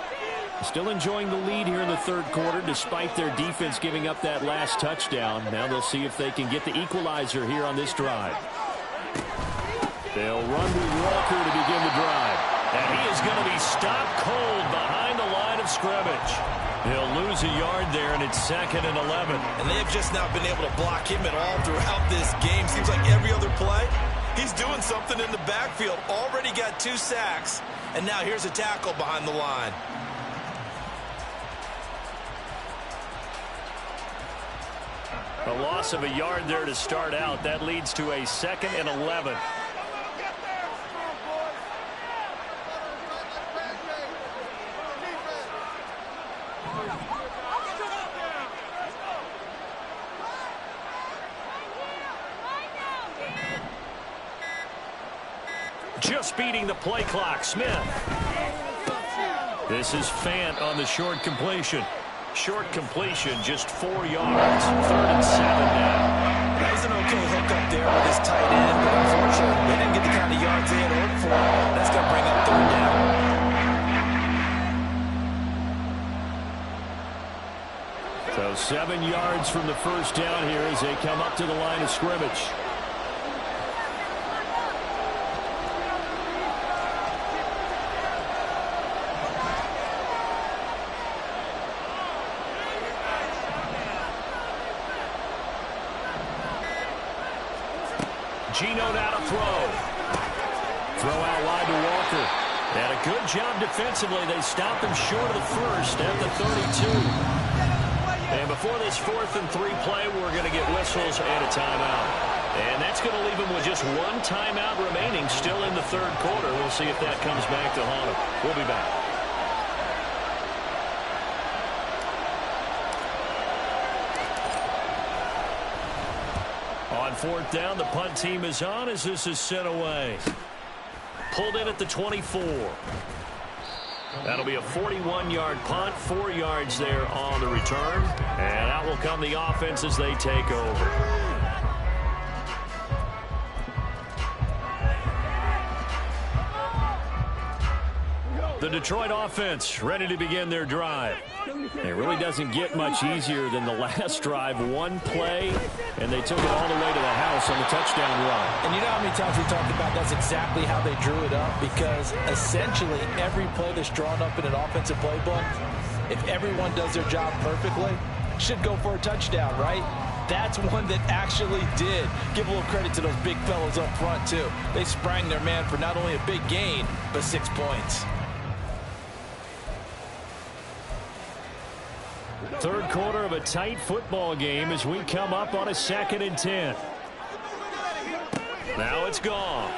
Still enjoying the lead here in the third quarter despite their defense giving up that last touchdown. Now they'll see if they can get the equalizer here on this drive. They'll run with Walker to begin the drive. And he is going to be stopped cold behind the line of scrimmage. He'll lose a yard there, and it's 2nd and 11. And they have just not been able to block him at all throughout this game. Seems like every other play, he's doing something in the backfield. Already got 2 sacks, and now here's a tackle behind the line. A loss of a yard there to start out. That leads to a 2nd and 11. Just beating the play clock, Smith. This is Fant on the short completion. Short completion, just 4 yards. 3rd and 7 now. That was an okay hook up there with his tight end, but unfortunately, they didn't get the kind of yards they had hoped for. That's going to bring up 3rd down. So 7 yards from the first down here as they come up to the line of scrimmage. Gino now to throw. Throw out wide to Walker. And a good job defensively. They stopped him short of the first at the 32. And before this 4th and 3 play, we're going to get whistles and a timeout. And that's going to leave him with just 1 timeout remaining still in the third quarter. We'll see if that comes back to haunt him. We'll be back. On 4th down, the punt team is on as this is sent away. Pulled in at the 24. That'll be a 41-yard punt, 4 yards there on the return. And out will come the offense as they take over. The Detroit offense ready to begin their drive. It really doesn't get much easier than the last drive. 1 play, and they took it all the way to the house on the touchdown run. And you know how many times we talked about that's exactly how they drew it up? Because essentially every play that's drawn up in an offensive playbook, if everyone does their job perfectly, should go for a touchdown, right? That's one that actually did. Give a little credit to those big fellas up front, too. They sprang their man for not only a big gain, but 6 points. Third quarter of a tight football game as we come up on a 2nd and 10. Now it's gone.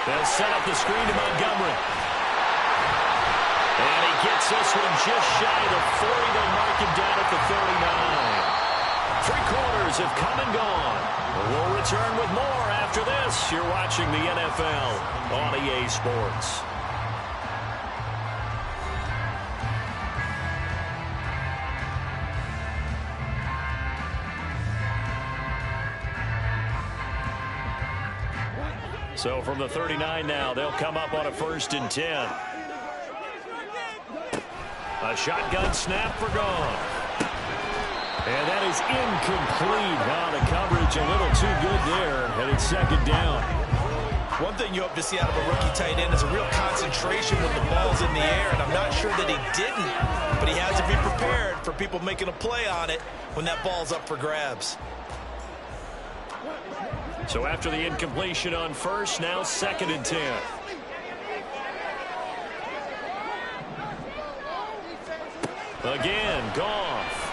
They'll set up the screen to Montgomery. And he gets this one just shy of the 40. They'll mark him down at the 39. 3 quarters have come and gone. We'll return with more after this. You're watching the NFL on EA Sports. So from the 39 now, they'll come up on a 1st and 10. A shotgun snap for gone. And that is incomplete. Now the coverage a little too good there, and it's second down. One thing you hope to see out of a rookie tight end is a real concentration when the ball's in the air, and I'm not sure that he didn't, but he has to be prepared for people making a play on it when that ball's up for grabs. So after the incompletion on first, now 2nd and 10. Again, Goff.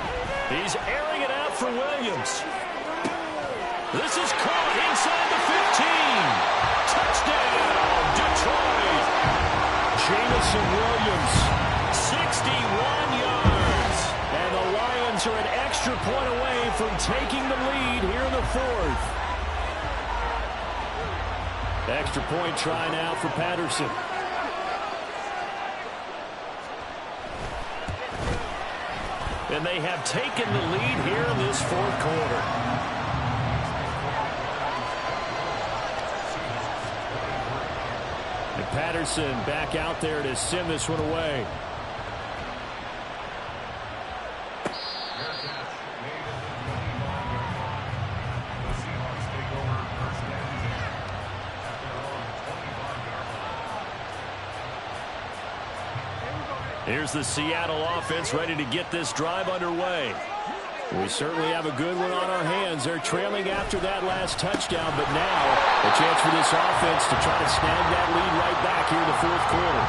He's airing it out for Williams. This is caught inside the 15. Touchdown, Detroit. Jamison Williams, 61 yards. And the Lions are an extra point away from taking the lead here in the 4th. Extra point try now for Patterson. And they have taken the lead here in this 4th quarter. And Patterson back out there to send this one away. Here's the Seattle offense ready to get this drive underway. We certainly have a good one on our hands. They're trailing after that last touchdown, but now a chance for this offense to try to snag that lead right back here in the 4th quarter.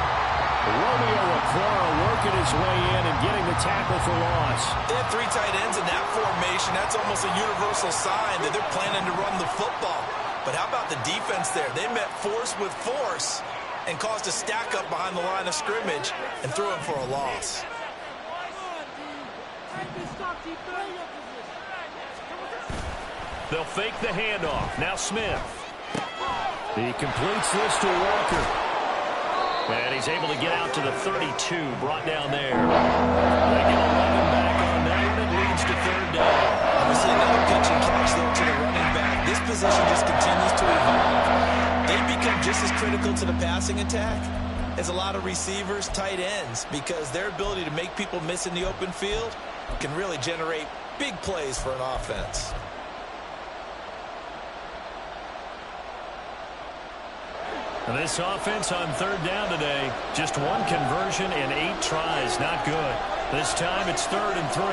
Romeo Okwara working his way in and getting the tackle for loss. They have 3 tight ends in that formation. That's almost a universal sign that they're planning to run the football. But how about the defense there? They met force with force and caused a stack up behind the line of scrimmage and threw him for a loss. They'll fake the handoff. Now Smith. He completes this to Walker. And he's able to get out to the 32, brought down there. They get 11 back on that, and it leads to 3rd down. Obviously another pitch and catch there to the running back. This position just continues to evolve. They become just as critical to the passing attack as a lot of receivers, tight ends, because their ability to make people miss in the open field can really generate big plays for an offense. And this offense on 3rd down today, just 1 conversion and 8 tries. Not good. This time it's 3rd and 3.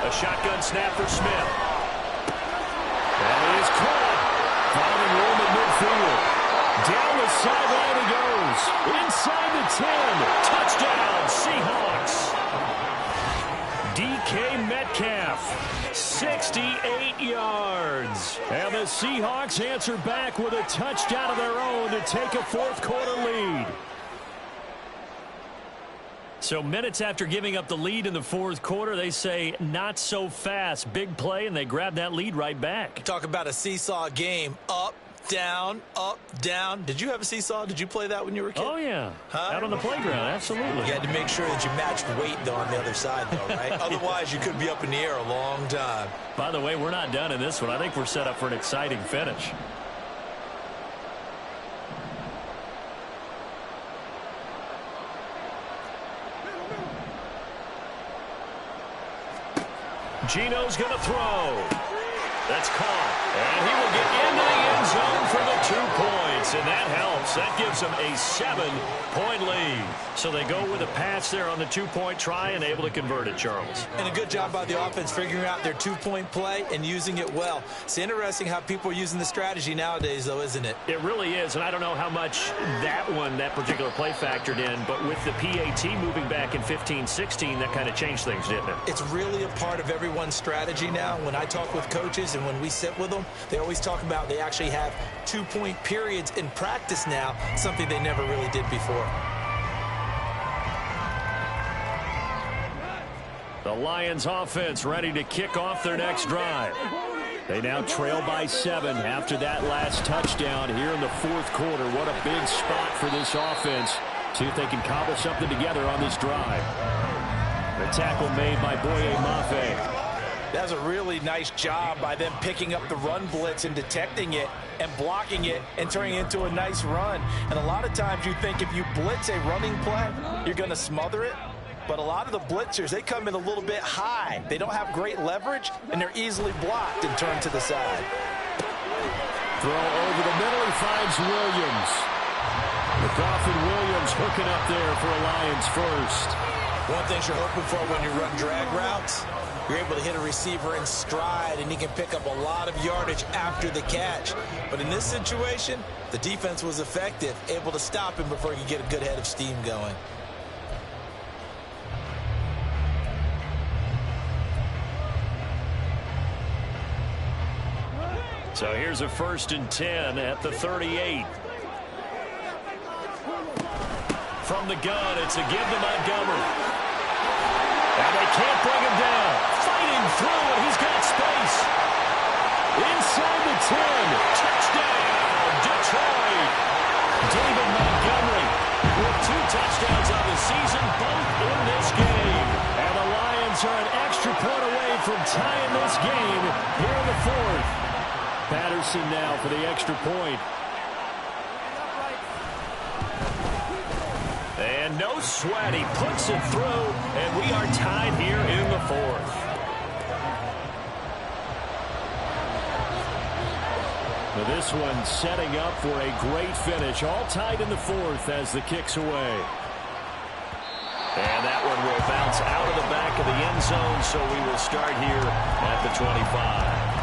A shotgun snap for Smith. And he is caught. Finding room at midfield. Down the sideline he goes. Inside the 10. Touchdown, Seahawks. DK Metcalf, 68 yards. And the Seahawks answer back with a touchdown of their own to take a 4th quarter lead. So minutes after giving up the lead in the 4th quarter, they say not so fast. Big play, and they grab that lead right back. Talk about a seesaw game. Up, down, up, down. Did you have a seesaw? Did you play that when you were a kid? Oh, yeah. Huh? Out on the playground, absolutely. You had to make sure that you matched weight, though, on the other side, though, right? Otherwise, you could be up in the air a long time. By the way, we're not done in this one. I think we're set up for an exciting finish. Gino's going to throw. That's caught. And he will get into the end zone for the 2 points. And that helps. That gives them a 7-point lead. So they go with a pass there on the 2-point try and able to convert it, Charles. And a good job by the offense figuring out their 2-point play and using it well. It's interesting how people are using the strategy nowadays, though, isn't it? It really is. And I don't know how much that particular play factored in. But with the PAT moving back in 15-16, that kind of changed things, didn't it? It's really a part of everyone's strategy now. When I talk with coaches and when we sit with them, they always talk about they actually have 2-point periods in practice now, something they never really did before. The Lions offense ready to kick off their next drive. They now trail by 7 after that last touchdown here in the 4th quarter. What a big spot for this offense. See if they can cobble something together on this drive. The tackle made by Boye Mafe. That was a really nice job by them picking up the run blitz and detecting it and blocking it and turning it into a nice run. And a lot of times you think if you blitz a running play, you're going to smother it. But a lot of the blitzers, they come in a little bit high. They don't have great leverage, and they're easily blocked and turned to the side. Throw over the middle, he finds Williams. McGoffin Williams hooking up there for a Lions first. One thing you're hoping for when you run drag routes, you're able to hit a receiver in stride, and he can pick up a lot of yardage after the catch. But in this situation, the defense was effective, able to stop him before he could get a good head of steam going. So here's a 1st and 10 at the 38. From the gun, it's a give to Montgomery. And they can't bring him down. Fighting through, and he's got space. Inside the 10. Touchdown, Detroit. David Montgomery with 2 touchdowns on the season, both in this game. And the Lions are an extra point away from tying this game here in the 4th. Patterson now for the extra point. And no sweat, he puts it through, and we are tied here in the 4th. Now this one setting up for a great finish, all tied in the 4th as the kick's away. And that one will bounce out of the back of the end zone, so we will start here at the 25.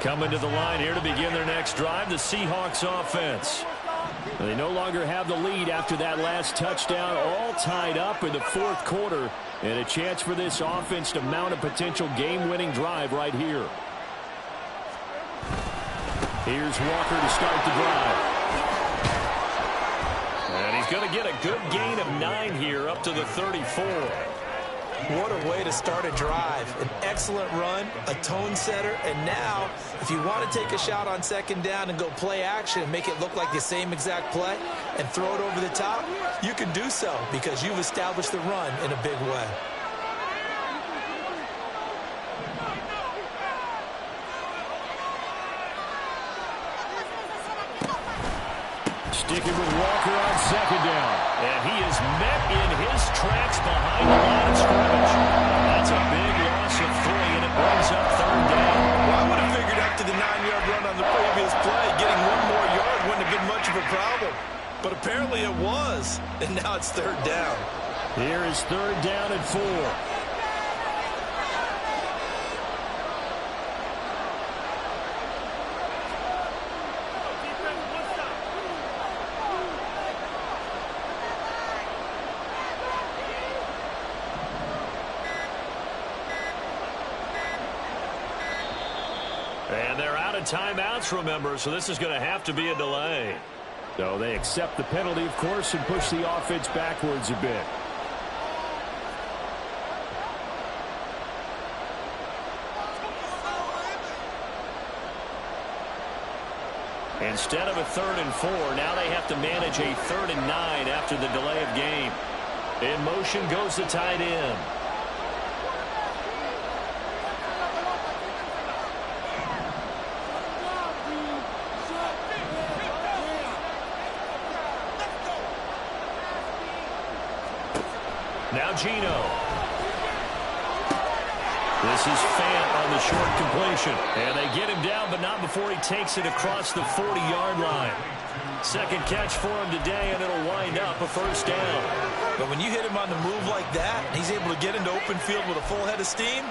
Coming to the line here to begin their next drive, the Seahawks offense. They no longer have the lead after that last touchdown, all tied up in the 4th quarter, and a chance for this offense to mount a potential game-winning drive right here. Here's Walker to start the drive. And he's going to get a good gain of 9 here up to the 34. What a way to start a drive. An excellent run, a tone setter, and now, if you want to take a shot on 2nd down and go play action and make it look like the same exact play and throw it over the top, you can do so because you've established the run in a big way. Sticking with Walker on 2nd down. And he is met in his tracks behind the line of scrimmage. That's a big loss of 3, and it brings up 3rd down. Well, I would have figured after the 9-yard run on the previous play, getting 1 more yard wouldn't have been much of a problem. But apparently it was, and now it's 3rd down. Here is 3rd down and 4. And they're out of timeouts, remember, so this is going to have to be a delay. So they accept the penalty, of course, and push the offense backwards a bit. Instead of a 3rd and 4, now they have to manage a 3rd and 9 after the delay of game. In motion goes the tight end. Now Gino. This is Fant on the short completion. And they get him down, but not before he takes it across the 40-yard line. 2nd catch for him today, and it'll wind up a 1st down. But when you hit him on the move like that, and he's able to get into open field with a full head of steam,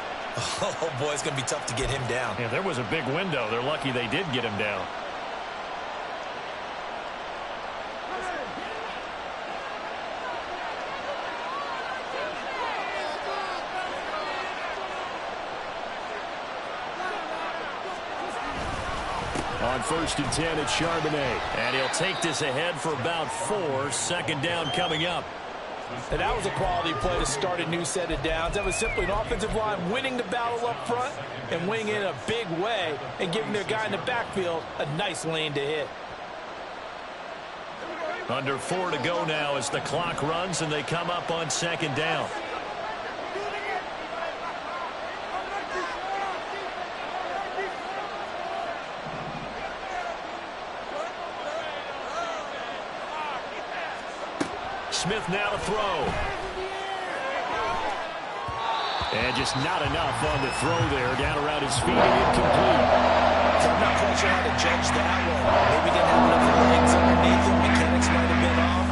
oh boy, it's going to be tough to get him down. Yeah, there was a big window. They're lucky they did get him down. On 1st and 10, it's Charbonnet. And he'll take this ahead for about 4. 2nd down coming up. And that was a quality play to start a new set of downs. That was simply an offensive line winning the battle up front and winning in a big way and giving their guy in the backfield a nice lane to hit. Under 4 to go now as the clock runs and they come up on second down. Smith now to throw. And just not enough on the throw there. Down around his feet and incomplete. I'm not quite sure how to judge that one. Maybe didn't have enough legs underneath him. Mechanics might have been off.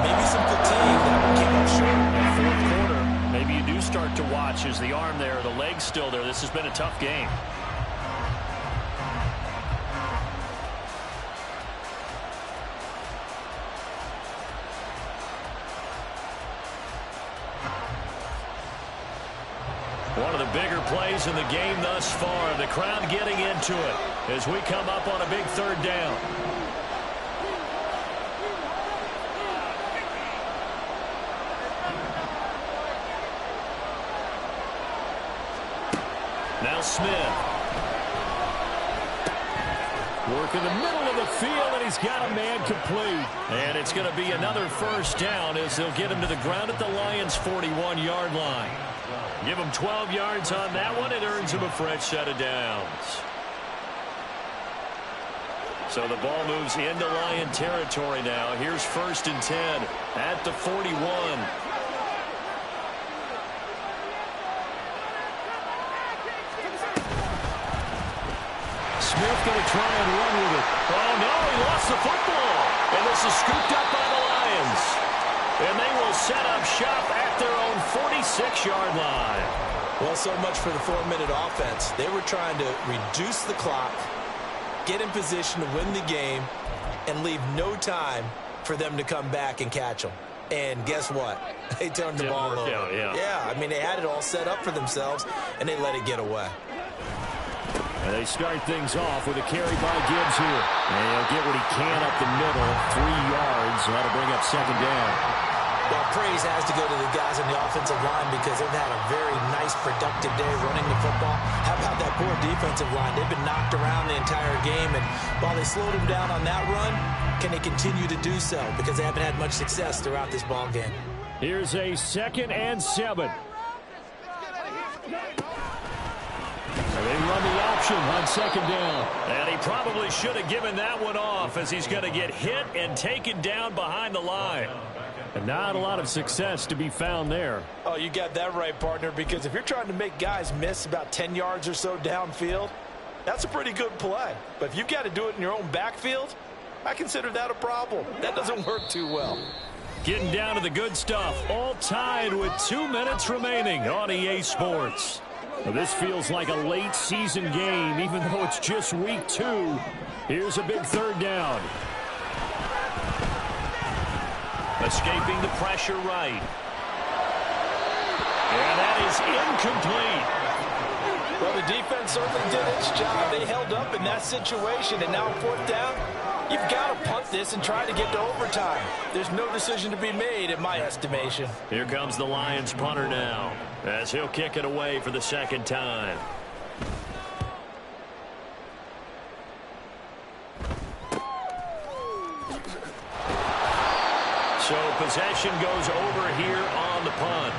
Maybe some fatigue. That one came up short in the fourth quarter. Maybe you do start to watch as the arm there, the leg's still there. This has been a tough game. One of the bigger plays in the game thus far. The crowd getting into it as we come up on a big third down. Now Smith. Work in the middle of the field, and he's got a man complete. And it's going to be another first down as they'll get him to the ground at the Lions' 41-yard line. Give him 12 yards on that one. It earns him a fresh set of downs. So the ball moves into Lion territory now. Here's 1st and 10 at the 41. Smith going to try and run with it. Oh, no, he lost the football. And this is scooped up by the Lions. And they will set up shop at their own 46-yard line. Well, so much for the 4-minute offense. They were trying to reduce the clock, get in position to win the game, and leave no time for them to come back and catch them. And guess what? They turned the ball over. Yeah, I mean, they had it all set up for themselves, and they let it get away. And they start things off with a carry by Gibbs here. And he'll get what he can up the middle, 3 yards. That'll bring up second down. Well, praise has to go to the guys on the offensive line because they've had a very nice, productive day running the football. How about that poor defensive line? They've been knocked around the entire game, and while they slowed them down on that run, can they continue to do so? Because they haven't had much success throughout this ball game. Here's a 2nd and 7. They run the option on second down. And he probably should have given that one off as he's going to get hit and taken down behind the line. And not a lot of success to be found there. Oh, you got that right, partner, because if you're trying to make guys miss about 10 yards or so downfield, that's a pretty good play. But if you've got to do it in your own backfield, I consider that a problem. That doesn't work too well. Getting down to the good stuff. All tied with 2 minutes remaining on EA Sports. Well, this feels like a late season game, even though it's just week 2. Here's a big third down. Escaping the pressure right. And that is incomplete. Well, the defense certainly did its job. They held up in that situation, and now 4th down, you've got to punt this and try to get to overtime. There's no decision to be made, in my estimation. Here comes the Lions punter now, as he'll kick it away for the 2nd time. So possession goes over here on the punt.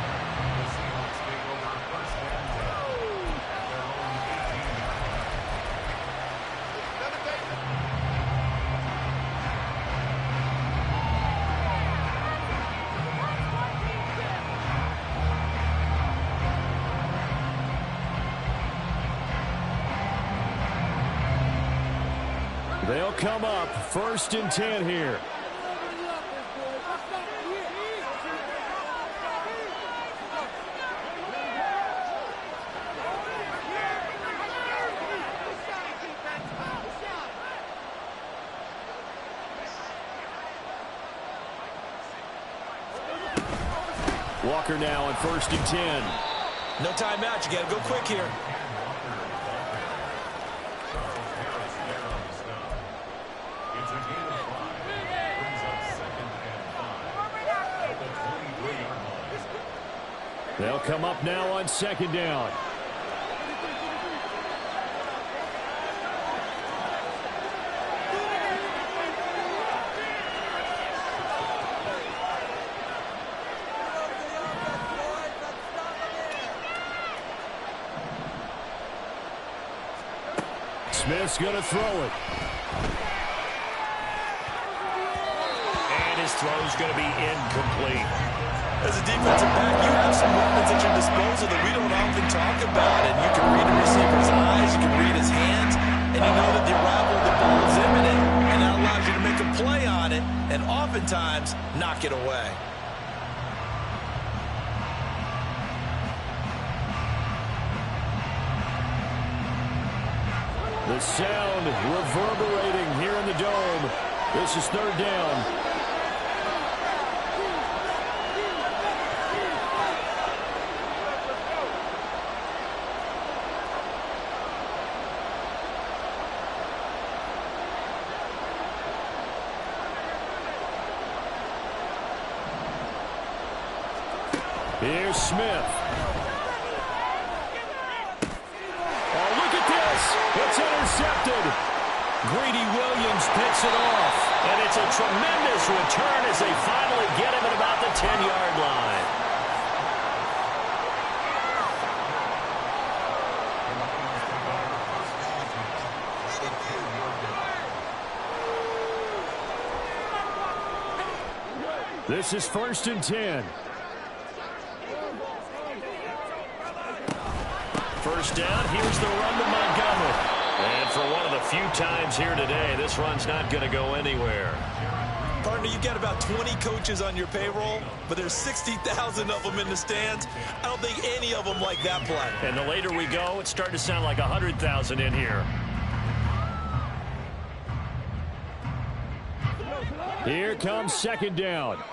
They'll come up 1st and 10 here. Walker now on 1st and 10. No timeout. You got to go quick here. They'll come up now on 2nd down. Smith's going to throw it. And his throw's going to be incomplete. As a defensive back, you have some weapons at your disposal that we don't often talk about. And you can read a receiver's eyes, you can read his hands, and you know that the arrival of the ball is imminent. And that allows you to make a play on it and oftentimes knock it away. The sound reverberating here in the dome. This is third down. Here's Smith. Oh, look at this. It's intercepted. Greedy Williams picks it off. And it's a tremendous return as they finally get him at about the 10-yard line. This is 1st and 10. First down, here's the run to Montgomery. And for one of the few times here today, this run's not going to go anywhere. Partner, you've got about 20 coaches on your payroll, but there's 60,000 of them in the stands. I don't think any of them like that play. And the later we go, it's starting to sound like 100,000 in here. Here comes 2nd down.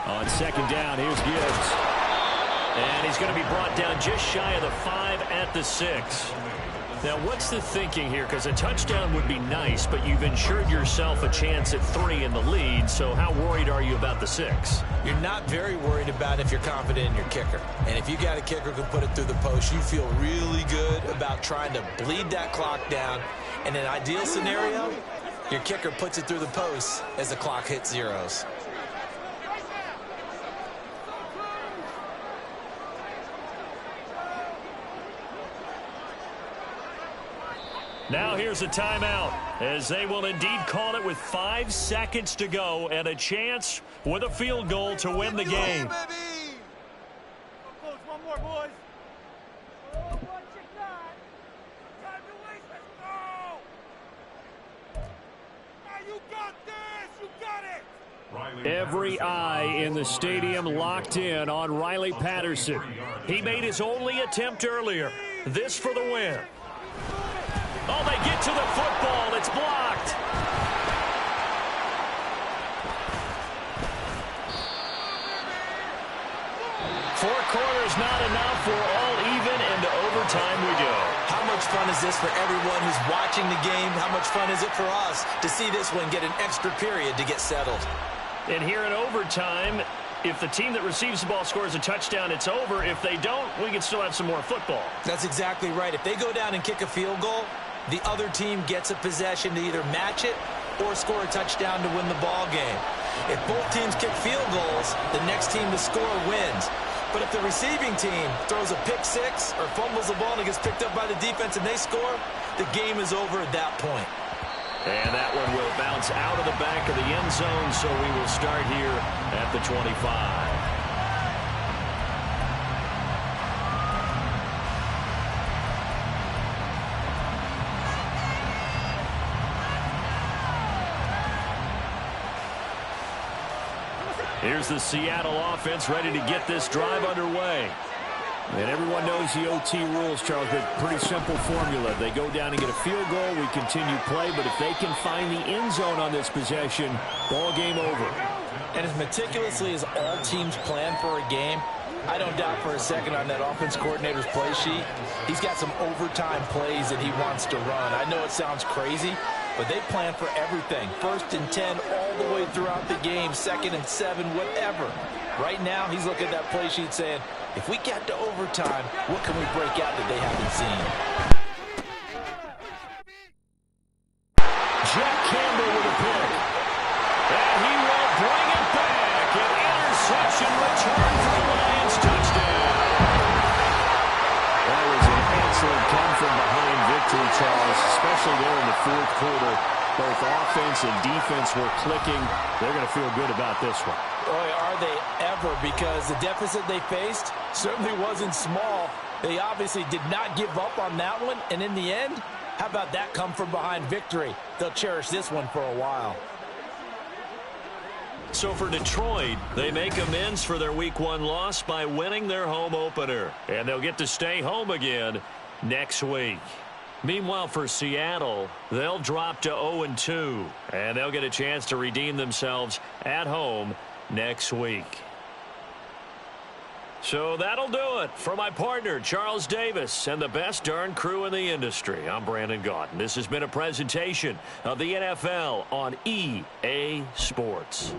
On 2nd down, here's Gibbs. And he's going to be brought down just shy of the 5 at the 6. Now, what's the thinking here? Because a touchdown would be nice, but you've ensured yourself a chance at 3 in the lead, so how worried are you about the 6? You're not very worried about if you're confident in your kicker. And if you got a kicker who can put it through the post, you feel really good about trying to bleed that clock down. In an ideal scenario, your kicker puts it through the post as the clock hits zeros. Now here's a timeout as they will indeed call it with 5 seconds to go and a chance with a field goal to win the game. One more, boys. Oh, what you got? Time to waste. Let's go. Now you got this. You got it. Every eye in the stadium locked in on Riley Patterson. He made his only attempt earlier. This for the win. Oh, they get to the football. It's blocked. Four quarters not enough. We're all even, and to overtime we go. How much fun is this for everyone who's watching the game? How much fun is it for us to see this one get an extra period to get settled? And here in overtime, if the team that receives the ball scores a touchdown, it's over. If they don't, we can still have some more football. That's exactly right. If they go down and kick a field goal, the other team gets a possession to either match it or score a touchdown to win the ball game. If both teams kick field goals, the next team to score wins. But if the receiving team throws a pick six or fumbles the ball and it gets picked up by the defense and they score, the game is over at that point. And that one will bounce out of the back of the end zone, so we will start here at the 25. Here's the Seattle offense ready to get this drive underway. And everyone knows the OT rules, Charles, but pretty simple formula. They go down and get a field goal, we continue play, but if they can find the end zone on this possession, ball game over. And as meticulously as all teams plan for a game, I don't doubt for a second on that offense coordinator's play sheet, he's got some overtime plays that he wants to run. I know it sounds crazy, but they plan for everything. 1st and 10 all the way throughout the game, 2nd and 7, whatever. Right now, he's looking at that play sheet saying, if we get to overtime, what can we break out that they haven't seen? Jack Campbell with a pick. And he will bring it back. An interception return for the Lions touchdown. excellent come-from-behind victory, Charles, especially there in the fourth quarter. Both offense and defense were clicking. They're going to feel good about this one. Boy, are they ever, because the deficit they faced certainly wasn't small. They obviously did not give up on that one, and in the end, how about that come-from-behind victory? They'll cherish this one for a while. So for Detroit, they make amends for their Week 1 loss by winning their home opener. And they'll get to stay home again next week. Meanwhile, for Seattle, they'll drop to 0-2. And they'll get a chance to redeem themselves at home next week. So that'll do it. For my partner, Charles Davis, and the best darn crew in the industry, I'm Brandon Gaudin. This has been a presentation of the NFL on EA Sports.